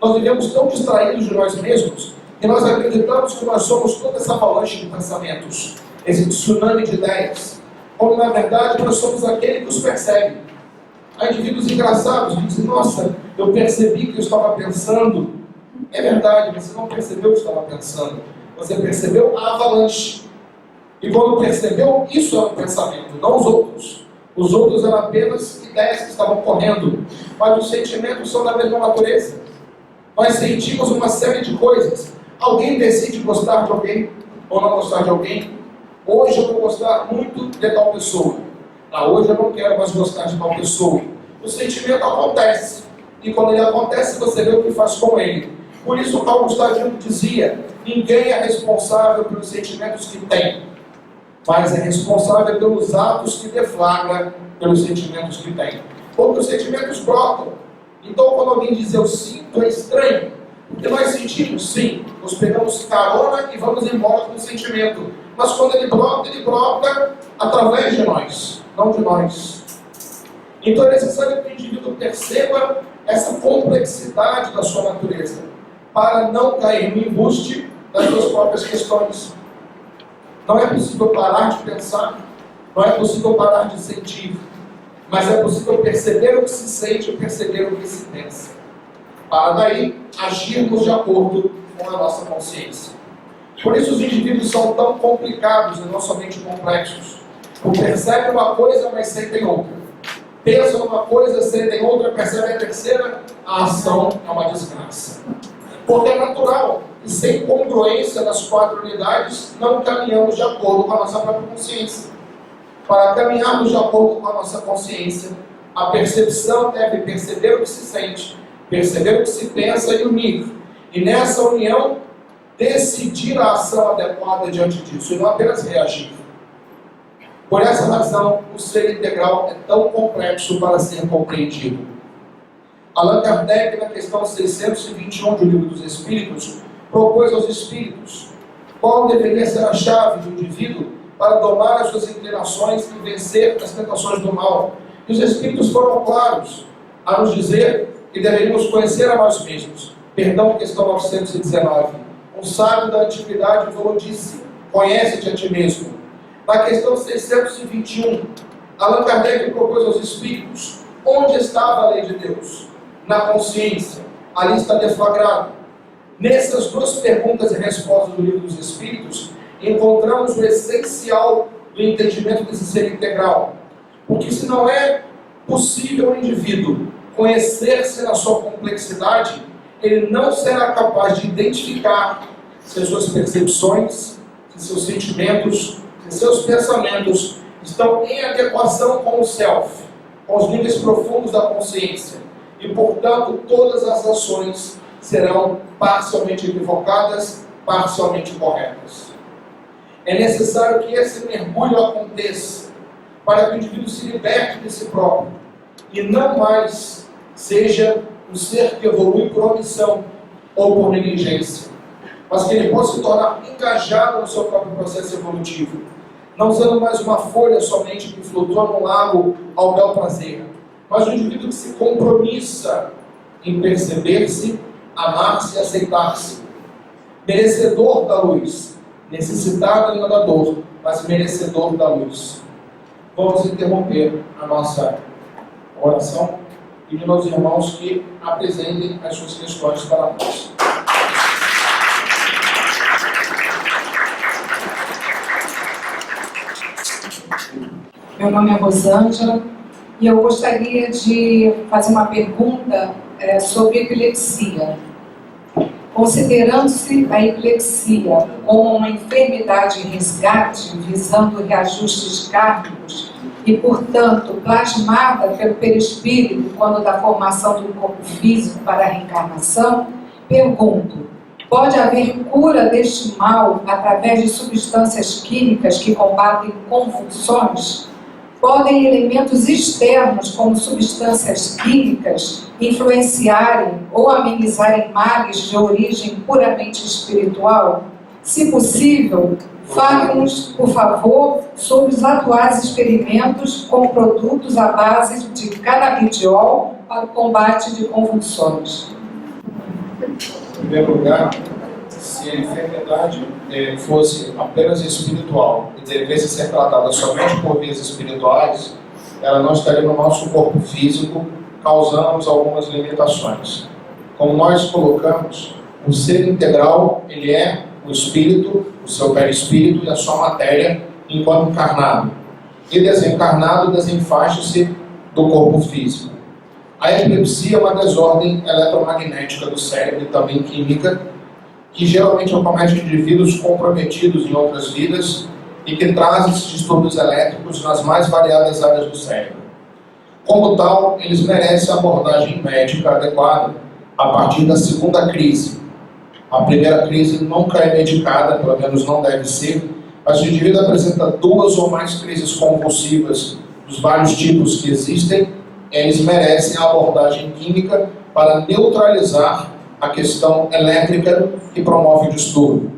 Nós vivemos tão distraídos de nós mesmos que que nós acreditamos que nós somos toda essa avalanche de pensamentos, esse tsunami de ideias, quando na verdade nós somos aquele que os persegue. Há indivíduos engraçados que dizem: nossa, eu percebi que eu estava pensando. É verdade, você não percebeu o que estava pensando, você percebeu a avalanche. E quando percebeu, isso é um pensamento, não os outros. Os outros eram apenas ideias que estavam correndo, mas os sentimentos são da mesma natureza. Nós sentimos uma série de coisas. Alguém decide gostar de alguém ou não gostar de alguém. Hoje eu vou gostar muito de tal pessoa. Hoje eu não quero mais gostar de tal pessoa. O sentimento acontece. E quando ele acontece, você vê o que faz com ele. Por isso, Paulo Gustavo dizia: ninguém é responsável pelos sentimentos que tem, mas é responsável pelos atos que deflagra pelos sentimentos que tem. Porque os sentimentos brotam. Então, quando alguém diz eu sinto, é estranho. Porque nós sentimos, sim, nos pegamos carona e vamos embora com o sentimento. Mas quando ele brota através de nós, não de nós. Então é necessário que o indivíduo perceba essa complexidade da sua natureza, para não cair no embuste das suas próprias questões. Não é possível parar de pensar, não é possível parar de sentir, mas é possível perceber o que se sente e perceber o que se pensa, para daí agirmos de acordo com a nossa consciência. Por isso os indivíduos são tão complicados e não somente complexos, porque percebem uma coisa, mas sentem outra. Pensam uma coisa, sentem outra, percebem a terceira, a ação é uma desgraça. Porque é natural e sem congruência das 4 unidades, não caminhamos de acordo com a nossa própria consciência. Para caminharmos de acordo com a nossa consciência, a percepção deve perceber o que se sente, perceber o que se pensa e unir. E nessa união, decidir a ação adequada diante disso, e não apenas reagir. Por essa razão, o ser integral é tão complexo para ser compreendido. Allan Kardec, na questão 621 do Livro dos Espíritos, propôs aos espíritos qual deveria ser a chave do indivíduo para domar as suas inclinações e vencer as tentações do mal. E os espíritos foram claros a nos dizer que deveríamos conhecer a nós mesmos. Perdão, questão 919. Um sábio da antiguidade falou: disse: conhece-te a ti mesmo. Na questão 621, Allan Kardec propôs aos espíritos onde estava a lei de Deus. Na consciência. Ali está deflagrado. Nessas 2 perguntas e respostas do Livro dos Espíritos, encontramos o essencial do entendimento desse ser integral. Porque se não é possível o indivíduo conhecer-se na sua complexidade, ele não será capaz de identificar se as suas percepções, se seus sentimentos, se seus pensamentos estão em adequação com o self, com os níveis profundos da consciência. E, portanto, todas as ações serão parcialmente equivocadas, parcialmente corretas. É necessário que esse mergulho aconteça para que o indivíduo se liberte de si próprio e não mais seja um ser que evolui por omissão ou por negligência, mas que ele possa se tornar engajado no seu próprio processo evolutivo, não sendo mais uma folha somente que flutua num lago ao bel prazer, mas um indivíduo que se compromissa em perceber-se, amar-se e aceitar-se, merecedor da luz, necessitado ainda da dor, mas merecedor da luz. Vamos interromper a nossa oração e pedir aos irmãos que apresentem as suas questões para nós. Meu nome é Rosângela e eu gostaria de fazer uma pergunta sobre epilepsia. Considerando-se a epilepsia como uma enfermidade em resgate, visando reajustes kármicos e, portanto, plasmada pelo perispírito quando da formação do corpo físico para a reencarnação, pergunto: pode haver cura deste mal através de substâncias químicas que combatem convulsões? Podem elementos externos, como substâncias químicas, influenciarem ou amenizarem males de origem puramente espiritual? Se possível, fale-nos, por favor, sobre os atuais experimentos com produtos à base de canabidiol para o combate de convulsões. Em primeiro lugar, se a enfermidade fosse apenas espiritual e devesse ser tratada somente por vias espirituais, ela não estaria no nosso corpo físico, causando algumas limitações. Como nós colocamos, o ser integral, ele é o espírito, o seu perispírito e a sua matéria enquanto encarnado. E desencarnado desenfaixa-se do corpo físico. A epilepsia é uma desordem eletromagnética do cérebro e também química, que geralmente acomete indivíduos comprometidos em outras vidas e que traz esses distúrbios elétricos nas mais variadas áreas do cérebro. Como tal, eles merecem abordagem médica adequada a partir da segunda crise. A primeira crise nunca é medicada, pelo menos não deve ser, mas se o indivíduo apresenta 2 ou mais crises convulsivas dos vários tipos que existem, eles merecem a abordagem química para neutralizar a questão elétrica que promove o distúrbio.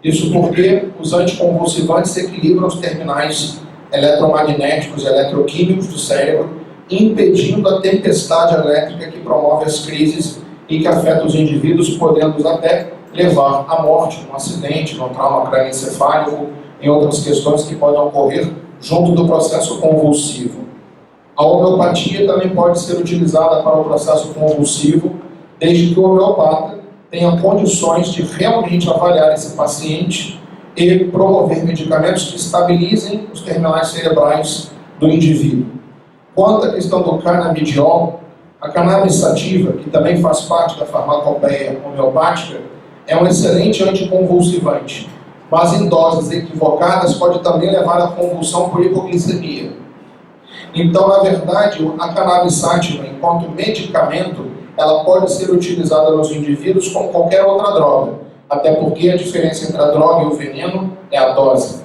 Isso porque os anticonvulsivantes equilibram os terminais eletromagnéticos e eletroquímicos do cérebro, impedindo a tempestade elétrica que promove as crises e que afeta os indivíduos, podendo até levar à morte, num acidente, num trauma crânioencefálico, em outras questões que podem ocorrer junto do processo convulsivo. A homeopatia também pode ser utilizada para o processo convulsivo, desde que o homeopata tenha condições de realmente avaliar esse paciente e promover medicamentos que estabilizem os terminais cerebrais do indivíduo. Quanto à questão do canabidiol, a cannabis sativa, que também faz parte da farmacopeia homeopática, é um excelente anticonvulsivante, mas em doses equivocadas pode também levar à convulsão por hipoglicemia. Então, na verdade, a cannabis sativa, enquanto medicamento, ela pode ser utilizada nos indivíduos como qualquer outra droga, até porque a diferença entre a droga e o veneno é a dose.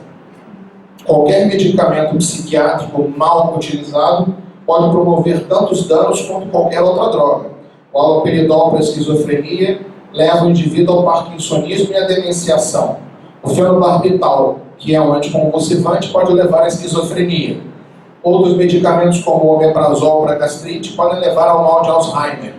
Qualquer medicamento psiquiátrico mal utilizado pode promover tantos danos quanto qualquer outra droga. O haloperidol para a esquizofrenia leva o indivíduo ao parkinsonismo e à demenciação. O fenobarbital, que é um anticonvulsivante, pode levar à esquizofrenia. Outros medicamentos, como o omeprazol para gastrite, podem levar ao mal de Alzheimer.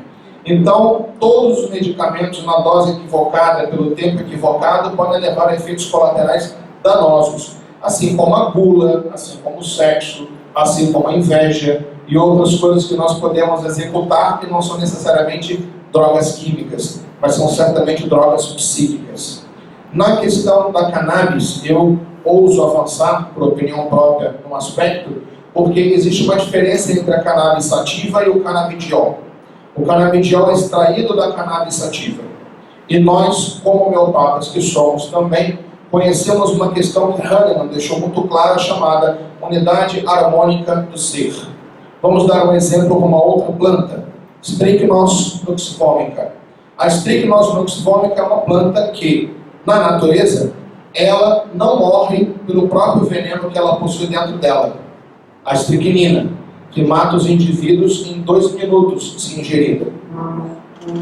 Então, todos os medicamentos na dose equivocada, pelo tempo equivocado, podem levar a efeitos colaterais danosos, assim como a gula, assim como o sexo, assim como a inveja e outras coisas que nós podemos executar que não são necessariamente drogas químicas, mas são certamente drogas psíquicas. Na questão da cannabis, eu ouso avançar, por opinião própria, num aspecto, porque existe uma diferença entre a cannabis sativa e o canabidiol. O canabidiol é extraído da cannabis sativa. E nós, como homeopatas que somos também, conhecemos uma questão que Hahnemann deixou muito clara, chamada unidade harmônica do ser. Vamos dar um exemplo com uma outra planta, Strychnos nuxivomica. A Strychnos nuxivomica é uma planta que, na natureza, ela não morre pelo próprio veneno que ela possui dentro dela. A estricnina, que mata os indivíduos em 2 minutos se ingerida.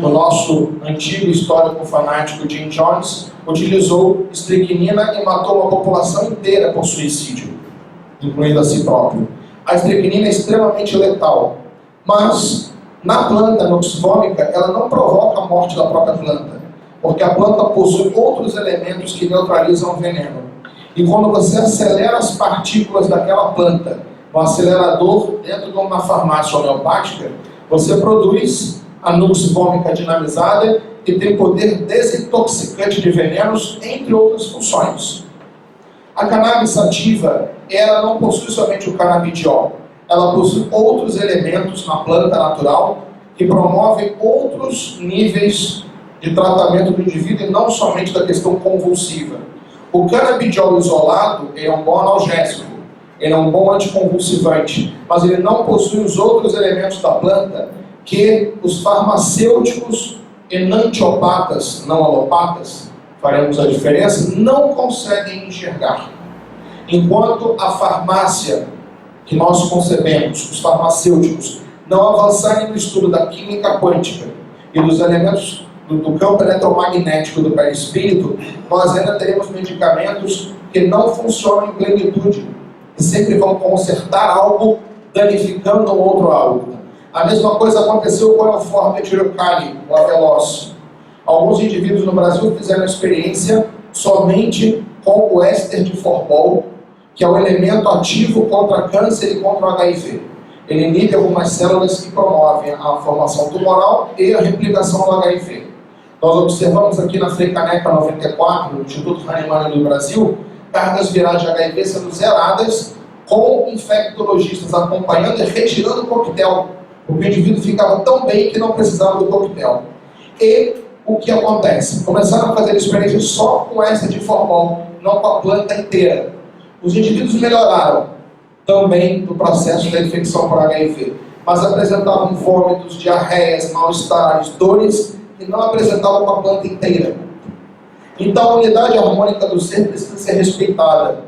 O nosso antigo histórico fanático Jim Jones utilizou estricnina e matou uma população inteira por suicídio, incluindo a si próprio. A estricnina é extremamente letal, mas na planta nuxivomica ela não provoca a morte da própria planta, porque a planta possui outros elementos que neutralizam o veneno. E quando você acelera as partículas daquela planta no acelerador dentro de uma farmácia homeopática, você produz a nuxivomica dinamizada que tem poder desintoxicante de venenos, entre outras funções. A cannabis sativa, ela não possui somente o canabidiol, ela possui outros elementos na planta natural que promovem outros níveis de tratamento do indivíduo e não somente da questão convulsiva. O canabidiol isolado é um bom analgésico, ele é um bom anticonvulsivante, mas ele não possui os outros elementos da planta que os farmacêuticos enantiopatas, não alopatas, faremos a diferença, não conseguem enxergar. Enquanto a farmácia que nós concebemos, os farmacêuticos, não avançarem no estudo da química quântica e dos elementos do campo eletromagnético do perispírito, nós ainda teremos medicamentos que não funcionam em plenitude, que sempre vão consertar algo, danificando um outro algo. A mesma coisa aconteceu com o Euphorbia tirocae, o Aveloz. Alguns indivíduos no Brasil fizeram experiência somente com o éster de Forbol, que é o elemento ativo contra câncer e contra o HIV. Ele inibe algumas células que promovem a formação tumoral e a replicação do HIV. Nós observamos aqui na Freicaneca 94, no Instituto Hahnemann do Brasil, cargas virais de HIV sendo zeradas com infectologistas acompanhando e retirando o coquetel. O indivíduo ficava tão bem que não precisava do coquetel. E o que acontece? Começaram a fazer experiências só com essa de Forbol, não com a planta inteira. Os indivíduos melhoraram também do processo da infecção por HIV, mas apresentavam vômitos, diarreias, mal-estares, dores e não apresentavam com a planta inteira. Então a unidade harmônica do ser precisa ser respeitada.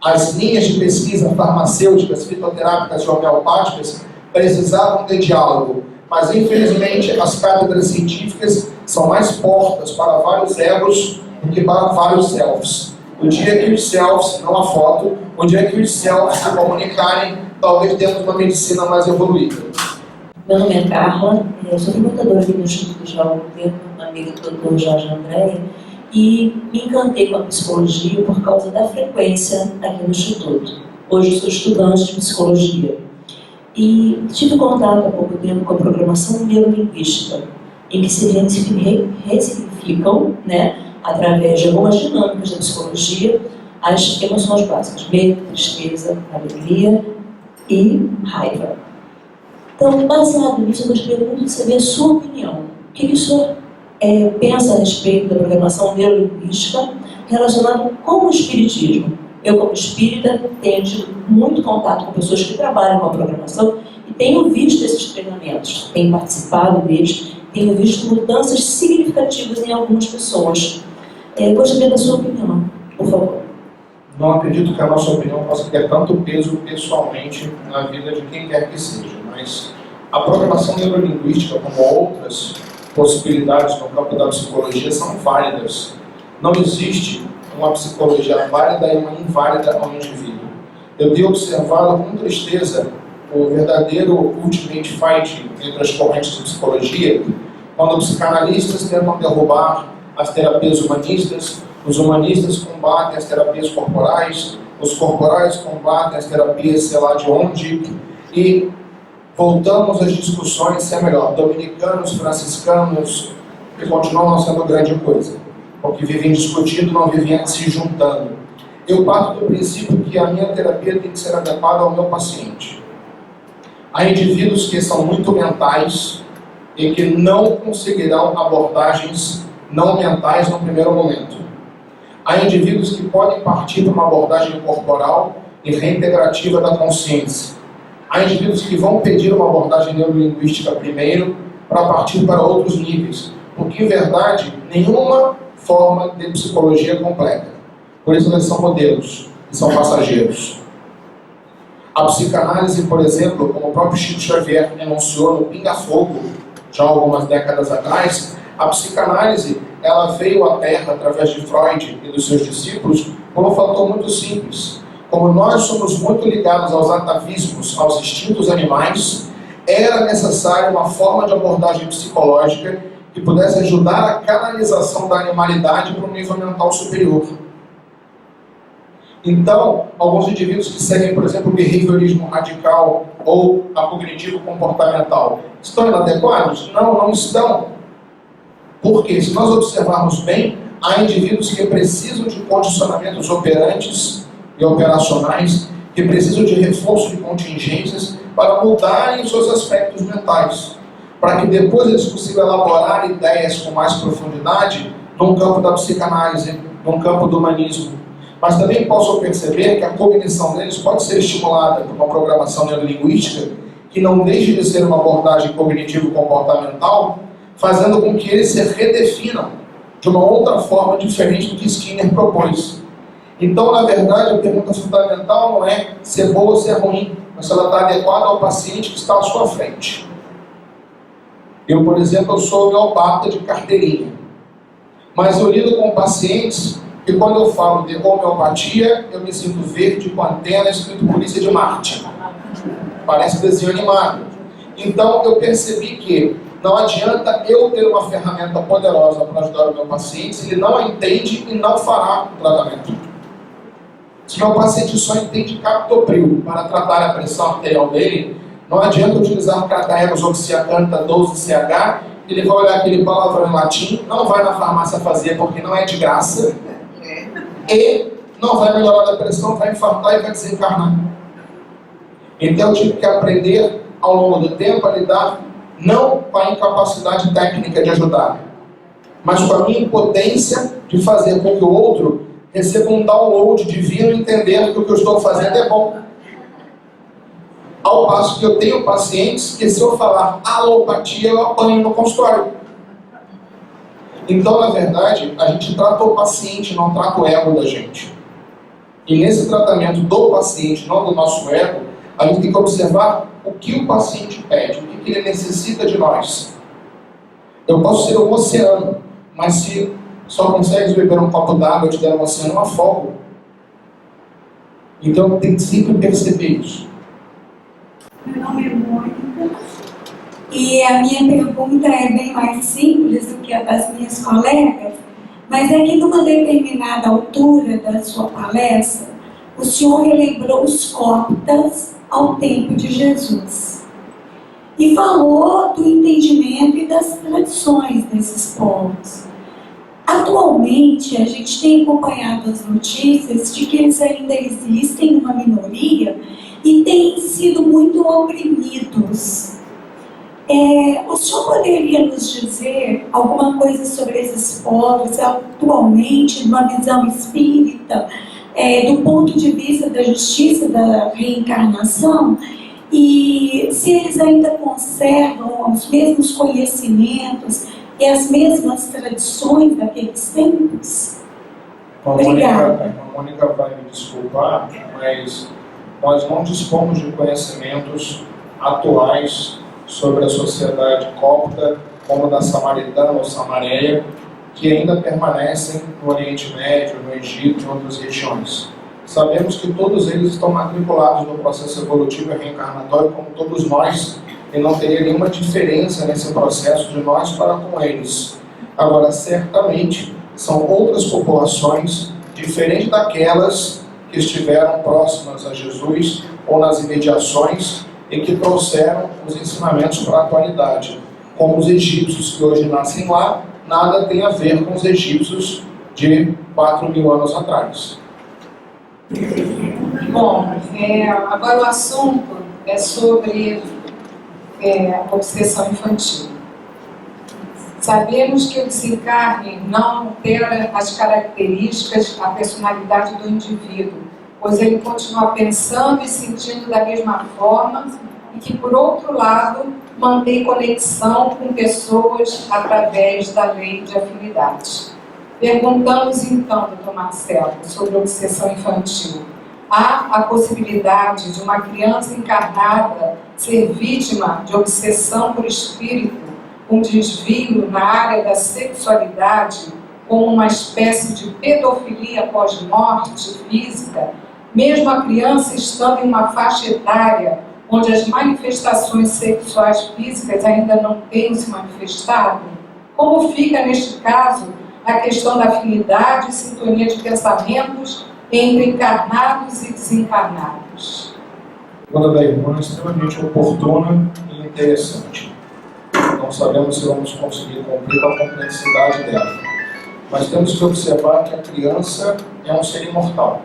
As linhas de pesquisa farmacêuticas, fitoterápicas e homeopáticas precisavam de diálogo, mas infelizmente as cátedras científicas são mais portas para vários egos do que para vários selves. O dia que os selves, não a foto, o dia que os selves se comunicarem, talvez tenhamos uma medicina mais evoluída. Meu nome é Carla, eu sou frequentadora aqui do Instituto já há algum tempo, amiga do Dr. Jorge Andréia, e me encantei com a psicologia por causa da frequência aqui no Instituto. Hoje eu sou estudante de psicologia e tive contato há pouco tempo com a programação neurolinguística, em que se ressignificam, através de algumas dinâmicas da psicologia, as emoções básicas: medo, tristeza, alegria e raiva. Então, baseado nisso, eu gostaria muito de saber a sua opinião. O que o senhor pensa a respeito da programação neurolinguística relacionada com o espiritismo? Eu, como espírita, tenho tido muito contato com pessoas que trabalham com a programação e tenho visto esses treinamentos, tenho participado deles, tenho visto mudanças significativas em algumas pessoas. Gostaria da sua opinião, por favor. Não acredito que a nossa opinião possa ter tanto peso pessoalmente na vida de quem quer que seja, mas a programação neurolinguística, como outras possibilidades no campo da psicologia, são válidas. Não existe uma psicologia válida e uma inválida ao indivíduo. Eu tenho observado com tristeza o verdadeiro ultimate fight entre as correntes de psicologia, quando psicanalistas tentam derrubar as terapias humanistas, os humanistas combatem as terapias corporais, os corporais combatem as terapias sei lá de onde, e voltamos às discussões se é melhor dominicanos, franciscanos, que continuam não sendo grande coisa, porque vivem discutindo, não vivem se juntando. Eu parto do princípio que a minha terapia tem que ser adequada ao meu paciente. Há indivíduos que são muito mentais e que não conseguirão abordagens não mentais no primeiro momento. Há indivíduos que podem partir para uma abordagem corporal e reintegrativa da consciência. Há indivíduos que vão pedir uma abordagem neurolinguística primeiro para partir para outros níveis, porque, em verdade, nenhuma forma de psicologia é completa. Por isso, eles são modelos e são passageiros. A psicanálise, por exemplo, como o próprio Chico Xavier enunciou no Pinga Fogo, já algumas décadas atrás, a psicanálise ela veio à Terra através de Freud e dos seus discípulos por um fator muito simples. Como nós somos muito ligados aos atavismos, aos instintos animais, era necessária uma forma de abordagem psicológica que pudesse ajudar a canalização da animalidade para um nível mental superior. Então, alguns indivíduos que seguem, por exemplo, o behaviorismo radical ou a cognitivo-comportamental, estão inadequados? Não, não estão. Porque, se nós observarmos bem, há indivíduos que precisam de condicionamentos operantes e operacionais, que precisam de reforço de contingências para mudarem os seus aspectos mentais, para que depois eles consigam elaborar ideias com mais profundidade num campo da psicanálise, num campo do humanismo. Mas também posso perceber que a cognição deles pode ser estimulada por uma programação neurolinguística que não deixe de ser uma abordagem cognitivo-comportamental, fazendo com que eles se redefinam de uma outra forma diferente do que Skinner propôs. Então, na verdade, a pergunta fundamental não é se é boa ou se é ruim, mas se ela está adequada ao paciente que está à sua frente. Eu, por exemplo, eu sou homeopata de carteirinha, mas eu lido com pacientes que, quando eu falo de homeopatia, eu me sinto verde com antena escrito Polícia de Marte. Parece desenho animado. Então eu percebi que não adianta eu ter uma ferramenta poderosa para ajudar o meu paciente se ele não a entende e não fará o tratamento. Se o meu paciente só entende captopril para tratar a pressão arterial dele, não adianta utilizar Crataegus oxyacantha 12CH, ele vai olhar aquele palavrão em latim, não vai na farmácia fazer porque não é de graça, e não vai melhorar a pressão, vai infartar e vai desencarnar. Então eu tive que aprender ao longo do tempo a lidar não com a incapacidade técnica de ajudar, mas com a minha impotência de fazer com que o outro receba um download divino e entender que o que eu estou fazendo é bom. Ao passo que eu tenho pacientes que, se eu falar alopatia, eu apanho no consultório. Então, na verdade, a gente trata o paciente, não trata o ego da gente. E nesse tratamento do paciente, não do nosso ego, a gente tem que observar o que o paciente pede, o que ele necessita de nós. Eu posso ser um oceano, mas se só consegues beber um copo d'água e te der um oceano, eu afogo. Então tem que sempre perceber isso. Meu nome é Mônica e a minha pergunta é bem mais simples do que a das minhas colegas, mas é que numa determinada altura da sua palestra, o senhor relembrou os coptas ao tempo de Jesus e falou do entendimento e das tradições desses povos. Atualmente, a gente tem acompanhado as notícias de que eles ainda existem uma minoria e têm sido muito oprimidos. O senhor poderia nos dizer alguma coisa sobre esses povos atualmente, numa visão espírita, do ponto de vista da justiça da reencarnação, e se eles ainda conservam os mesmos conhecimentos e as mesmas tradições daqueles tempos? Obrigada. A Mônica vai me desculpar, mas nós não dispomos de conhecimentos atuais sobre a sociedade copta, como da samaritana ou samareia, que ainda permanecem no Oriente Médio, no Egito e em outras regiões. Sabemos que todos eles estão matriculados no processo evolutivo e reencarnatório, como todos nós, e não teria nenhuma diferença nesse processo de nós para com eles. Agora, certamente, são outras populações, diferentes daquelas que estiveram próximas a Jesus ou nas imediações e que trouxeram os ensinamentos para a atualidade. Como os egípcios que hoje nascem lá, nada tem a ver com os egípcios de 4.000 anos atrás. Bom, agora o assunto é sobre obsessão infantil. Sabemos que o desencarne não altera as características, a personalidade do indivíduo, pois ele continua pensando e sentindo da mesma forma e que, por outro lado, mantém conexão com pessoas através da lei de afinidade. Perguntamos então, doutor Marcelo, sobre obsessão infantil. Há a possibilidade de uma criança encarnada ser vítima de obsessão por espírito, com desvio na área da sexualidade, como uma espécie de pedofilia pós-morte física, mesmo a criança estando em uma faixa etária onde as manifestações sexuais físicas ainda não tenham se manifestado? Como fica, neste caso, a questão da afinidade e sintonia de pensamentos entre encarnados e desencarnados? A pergunta da irmã é extremamente oportuna e interessante. Não sabemos se vamos conseguir cumprir com a complexidade dela. Mas temos que observar que a criança é um ser imortal.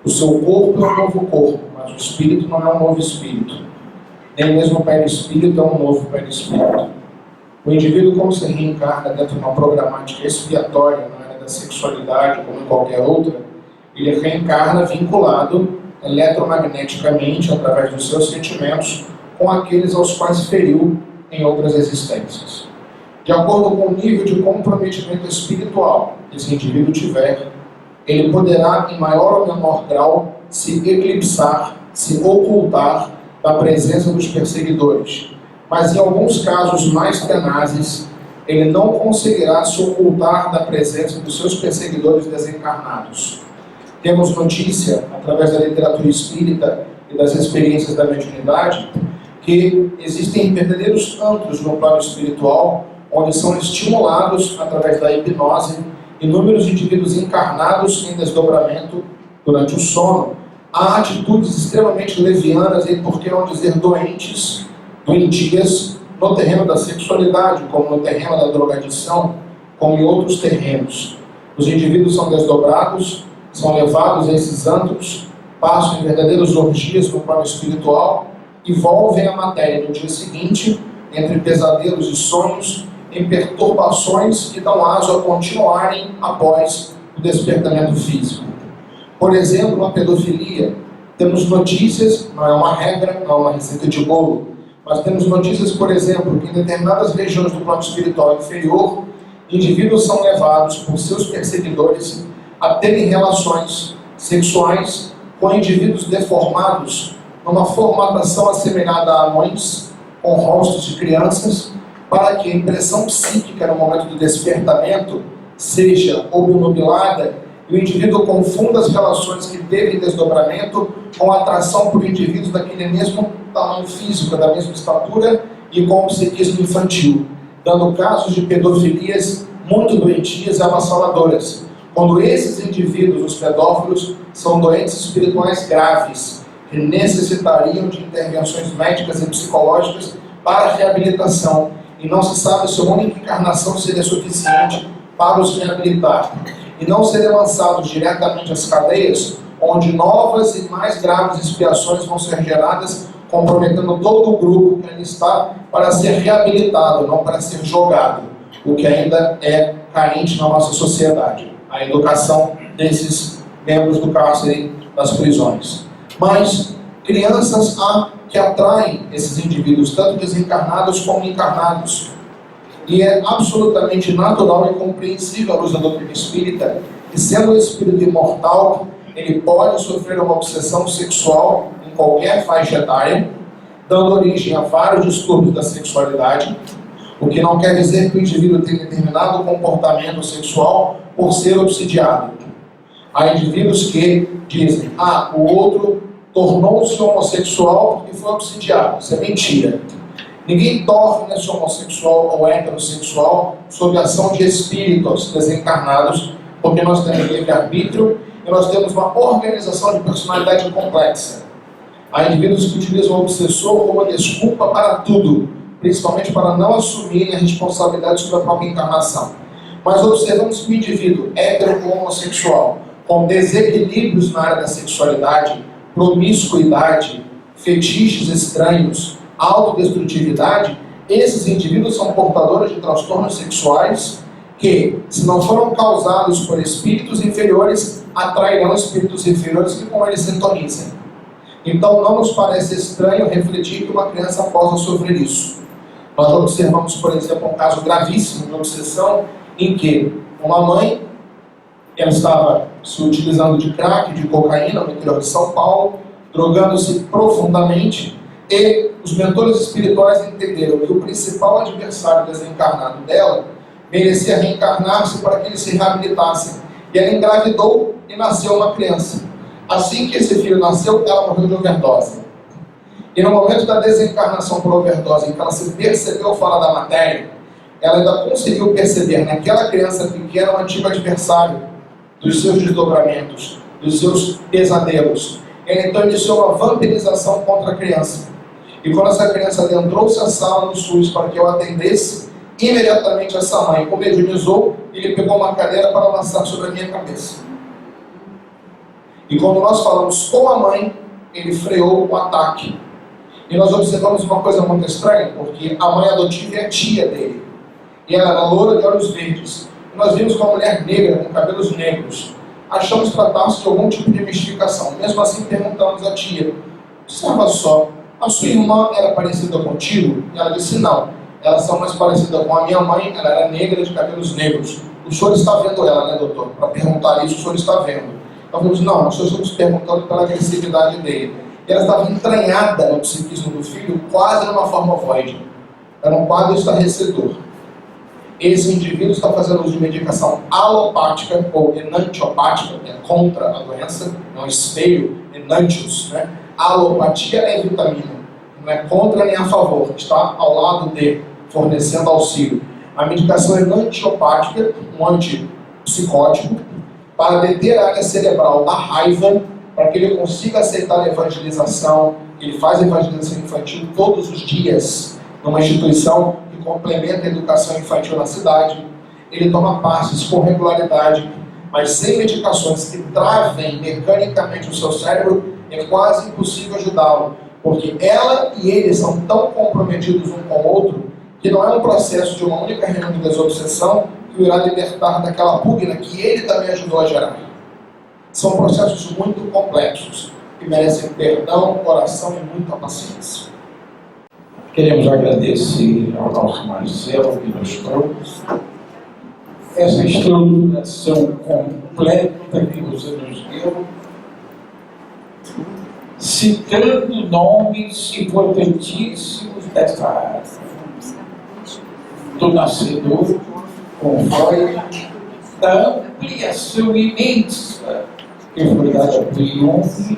O seu corpo é um novo corpo, mas o espírito não é um novo espírito. Nem mesmo o perispírito é um novo perispírito. O indivíduo, como se reencarna dentro de uma programática expiatória na área da sexualidade, como em qualquer outra, ele reencarna vinculado eletromagneticamente, através dos seus sentimentos, com aqueles aos quais feriu em outras existências. De acordo com o nível de comprometimento espiritual que esse indivíduo tiver, ele poderá, em maior ou menor grau, se eclipsar, se ocultar da presença dos perseguidores. Mas em alguns casos mais tenazes, ele não conseguirá se ocultar da presença dos seus perseguidores desencarnados. Temos notícia, através da literatura espírita e das experiências da mediunidade, que existem verdadeiros antros no plano espiritual, onde são estimulados, através da hipnose, inúmeros indivíduos encarnados em desdobramento durante o sono, a atitudes extremamente levianas e, por que não dizer, doentias no terreno da sexualidade, como no terreno da drogadição, como em outros terrenos. Os indivíduos são desdobrados, são levados a esses antros, passam em verdadeiras orgias no plano espiritual e volvem a matéria no dia seguinte, entre pesadelos e sonhos, em perturbações que dão aso a continuarem após o despertamento físico. Por exemplo, a pedofilia. Temos notícias, não é uma regra, não é uma receita de bolo, mas temos notícias, por exemplo, que em determinadas regiões do plano espiritual inferior, indivíduos são levados por seus perseguidores a terem relações sexuais com indivíduos deformados, numa formatação assemelhada a anões, com rostos de crianças, para que a impressão psíquica no momento do despertamento seja obnubilada e o indivíduo confunda as relações que teve em desdobramento com a atração por indivíduos daquele mesmo tamanho físico, da mesma estatura e com o psiquismo infantil, dando casos de pedofilias muito doentias e avassaladoras, quando esses indivíduos, os pedófilos, são doentes espirituais graves, que necessitariam de intervenções médicas e psicológicas para a reabilitação, e não se sabe se uma única encarnação seria suficiente para os reabilitar, e não serem lançados diretamente às cadeias, onde novas e mais graves expiações vão ser geradas, comprometendo todo o grupo que ali está para ser reabilitado, não para ser jogado, o que ainda é carente na nossa sociedade, a educação desses membros do cárcere, das prisões. Mas crianças há que atraem esses indivíduos, tanto desencarnados como encarnados. E é absolutamente natural e compreensível à luz da doutrina espírita que, sendo o espírito imortal, ele pode sofrer uma obsessão sexual em qualquer faixa etária, dando origem a vários distúrbios da sexualidade, o que não quer dizer que o indivíduo tenha determinado comportamento sexual por ser obsidiado. Há indivíduos que dizem, o outro tornou-se homossexual porque foi obsidiado. Isso é mentira. Ninguém torna-se homossexual ou heterossexual sob a ação de espíritos desencarnados, porque nós temos livre-arbítrio e nós temos uma organização de personalidade complexa. Há indivíduos que utilizam o obsessor como desculpa para tudo, principalmente para não assumirem a responsabilidade sobre a própria encarnação. Mas observamos que o indivíduo hétero ou homossexual, com desequilíbrios na área da sexualidade, promiscuidade, fetiches estranhos, autodestrutividade, esses indivíduos são portadores de transtornos sexuais que, se não foram causados por espíritos inferiores, atrairão espíritos inferiores que com eles sintonizem. Então não nos parece estranho refletir que uma criança possa sofrer isso. Nós observamos, por exemplo, um caso gravíssimo de obsessão em que uma mãe, ela estava se utilizando de crack, de cocaína no interior de São Paulo, drogando-se profundamente, e os mentores espirituais entenderam que o principal adversário desencarnado dela merecia reencarnar-se para que ele se reabilitasse. E ela engravidou e nasceu uma criança. Assim que esse filho nasceu, ela morreu de overdose. E no momento da desencarnação por overdose, em que ela se percebeu fora da matéria, ela ainda conseguiu perceber naquela criança pequena um antigo adversário dos seus desdobramentos, dos seus pesadelos. Ela então iniciou uma vampirização contra a criança. E quando essa criança adentrou-se à sala do SUS para que eu atendesse, imediatamente essa mãe o mediunizou e ele pegou uma cadeira para lançar sobre a minha cabeça. E quando nós falamos com a mãe, ele freou o ataque. E nós observamos uma coisa muito estranha, porque a mãe adotiva é a tia dele. E ela era loura de olhos verdes. E nós vimos uma mulher negra, com cabelos negros. Achamos tratar-se de algum tipo de mistificação. Mesmo assim, perguntamos à tia, observa só, a sua irmã era parecida contigo? E ela disse, não. Elas são mais parecidas com a minha mãe, ela era negra de cabelos negros. O senhor está vendo ela, né, doutor? Para perguntar isso, o senhor está vendo. Nós falamos, não, nós estamos perguntando pela agressividade dele. E ela estava entranhada no psiquismo do filho, quase numa forma ovoide. Era um quadro estarrecedor. Esse indivíduo está fazendo uso de medicação alopática ou enantiopática, que é contra a doença, é um espelho, enantios, né? Alopatia é vitamina, não é contra nem a favor, está ao lado de, fornecendo auxílio. A medicação é antiopática, um antipsicótico, para deter a área cerebral da raiva, para que ele consiga aceitar a evangelização. Ele faz a evangelização infantil todos os dias, numa instituição que complementa a educação infantil na cidade. Ele toma passes com regularidade, mas sem medicações que travem mecanicamente o seu cérebro, é quase impossível ajudá-lo, porque ela e ele são tão comprometidos um com o outro, que não é um processo de uma única reunião de desobsessão que o irá libertar daquela pugna que ele também ajudou a gerar. São processos muito complexos, que merecem perdão, oração e muita paciência. Queremos agradecer ao nosso Marcelo que nos trouxe essa estruturação completa que você nos deu, citando nomes importantíssimos dessa área, do nascedor, com Freud, da ampliação imensa que foi dada por Jung,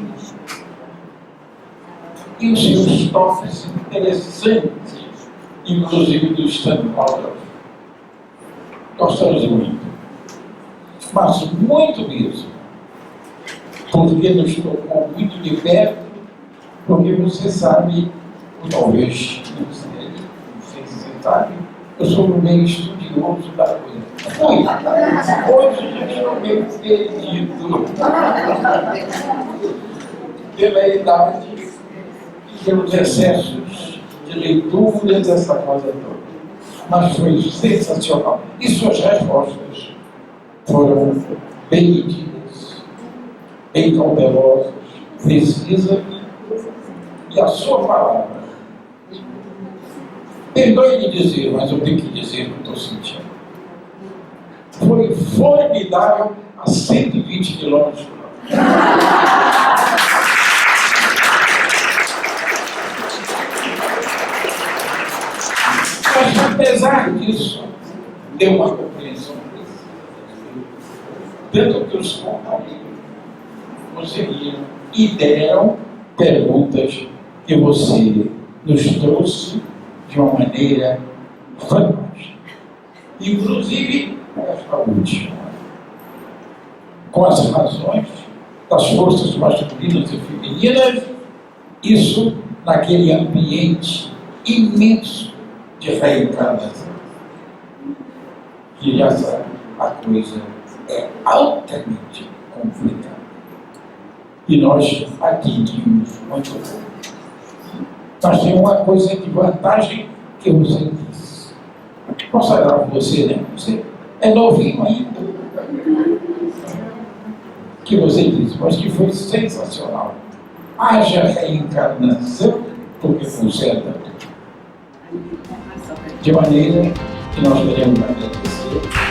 e os seus toques interessantes, inclusive do Stanford. Gostamos muito, mas muito mesmo, porque nos tocou muito de perto, porque você sabe, talvez, não sei se você sabe, eu sou meio estudioso da coisa. Hoje eu estou meio perdido pela idade e pelos excessos de leitura dessa coisa toda. Mas foi sensacional. E suas respostas foram bem medidas, bem cautelosas, precisas, e a sua palavra. Perdoe-me dizer, mas eu tenho que dizer o que estou sentindo. Foi formidável a 120 quilômetros por hora. Mas, apesar disso, deu uma compreensão tanto que os companheiros conseguiram e deram perguntas que você nos trouxe de uma maneira fantástica. Inclusive, esta última, com as razões das forças masculinas e femininas, isso naquele ambiente imenso de reencarnação. Que já sabe, a coisa é altamente complicada. E nós atingimos muito pouco. Mas tem uma coisa de vantagem que você disse. Consagrava você, né? Você é novinho ainda. Que você disse, mas que foi sensacional. Haja reencarnação, porque conserta tudo. De maneira que nós queremos agradecer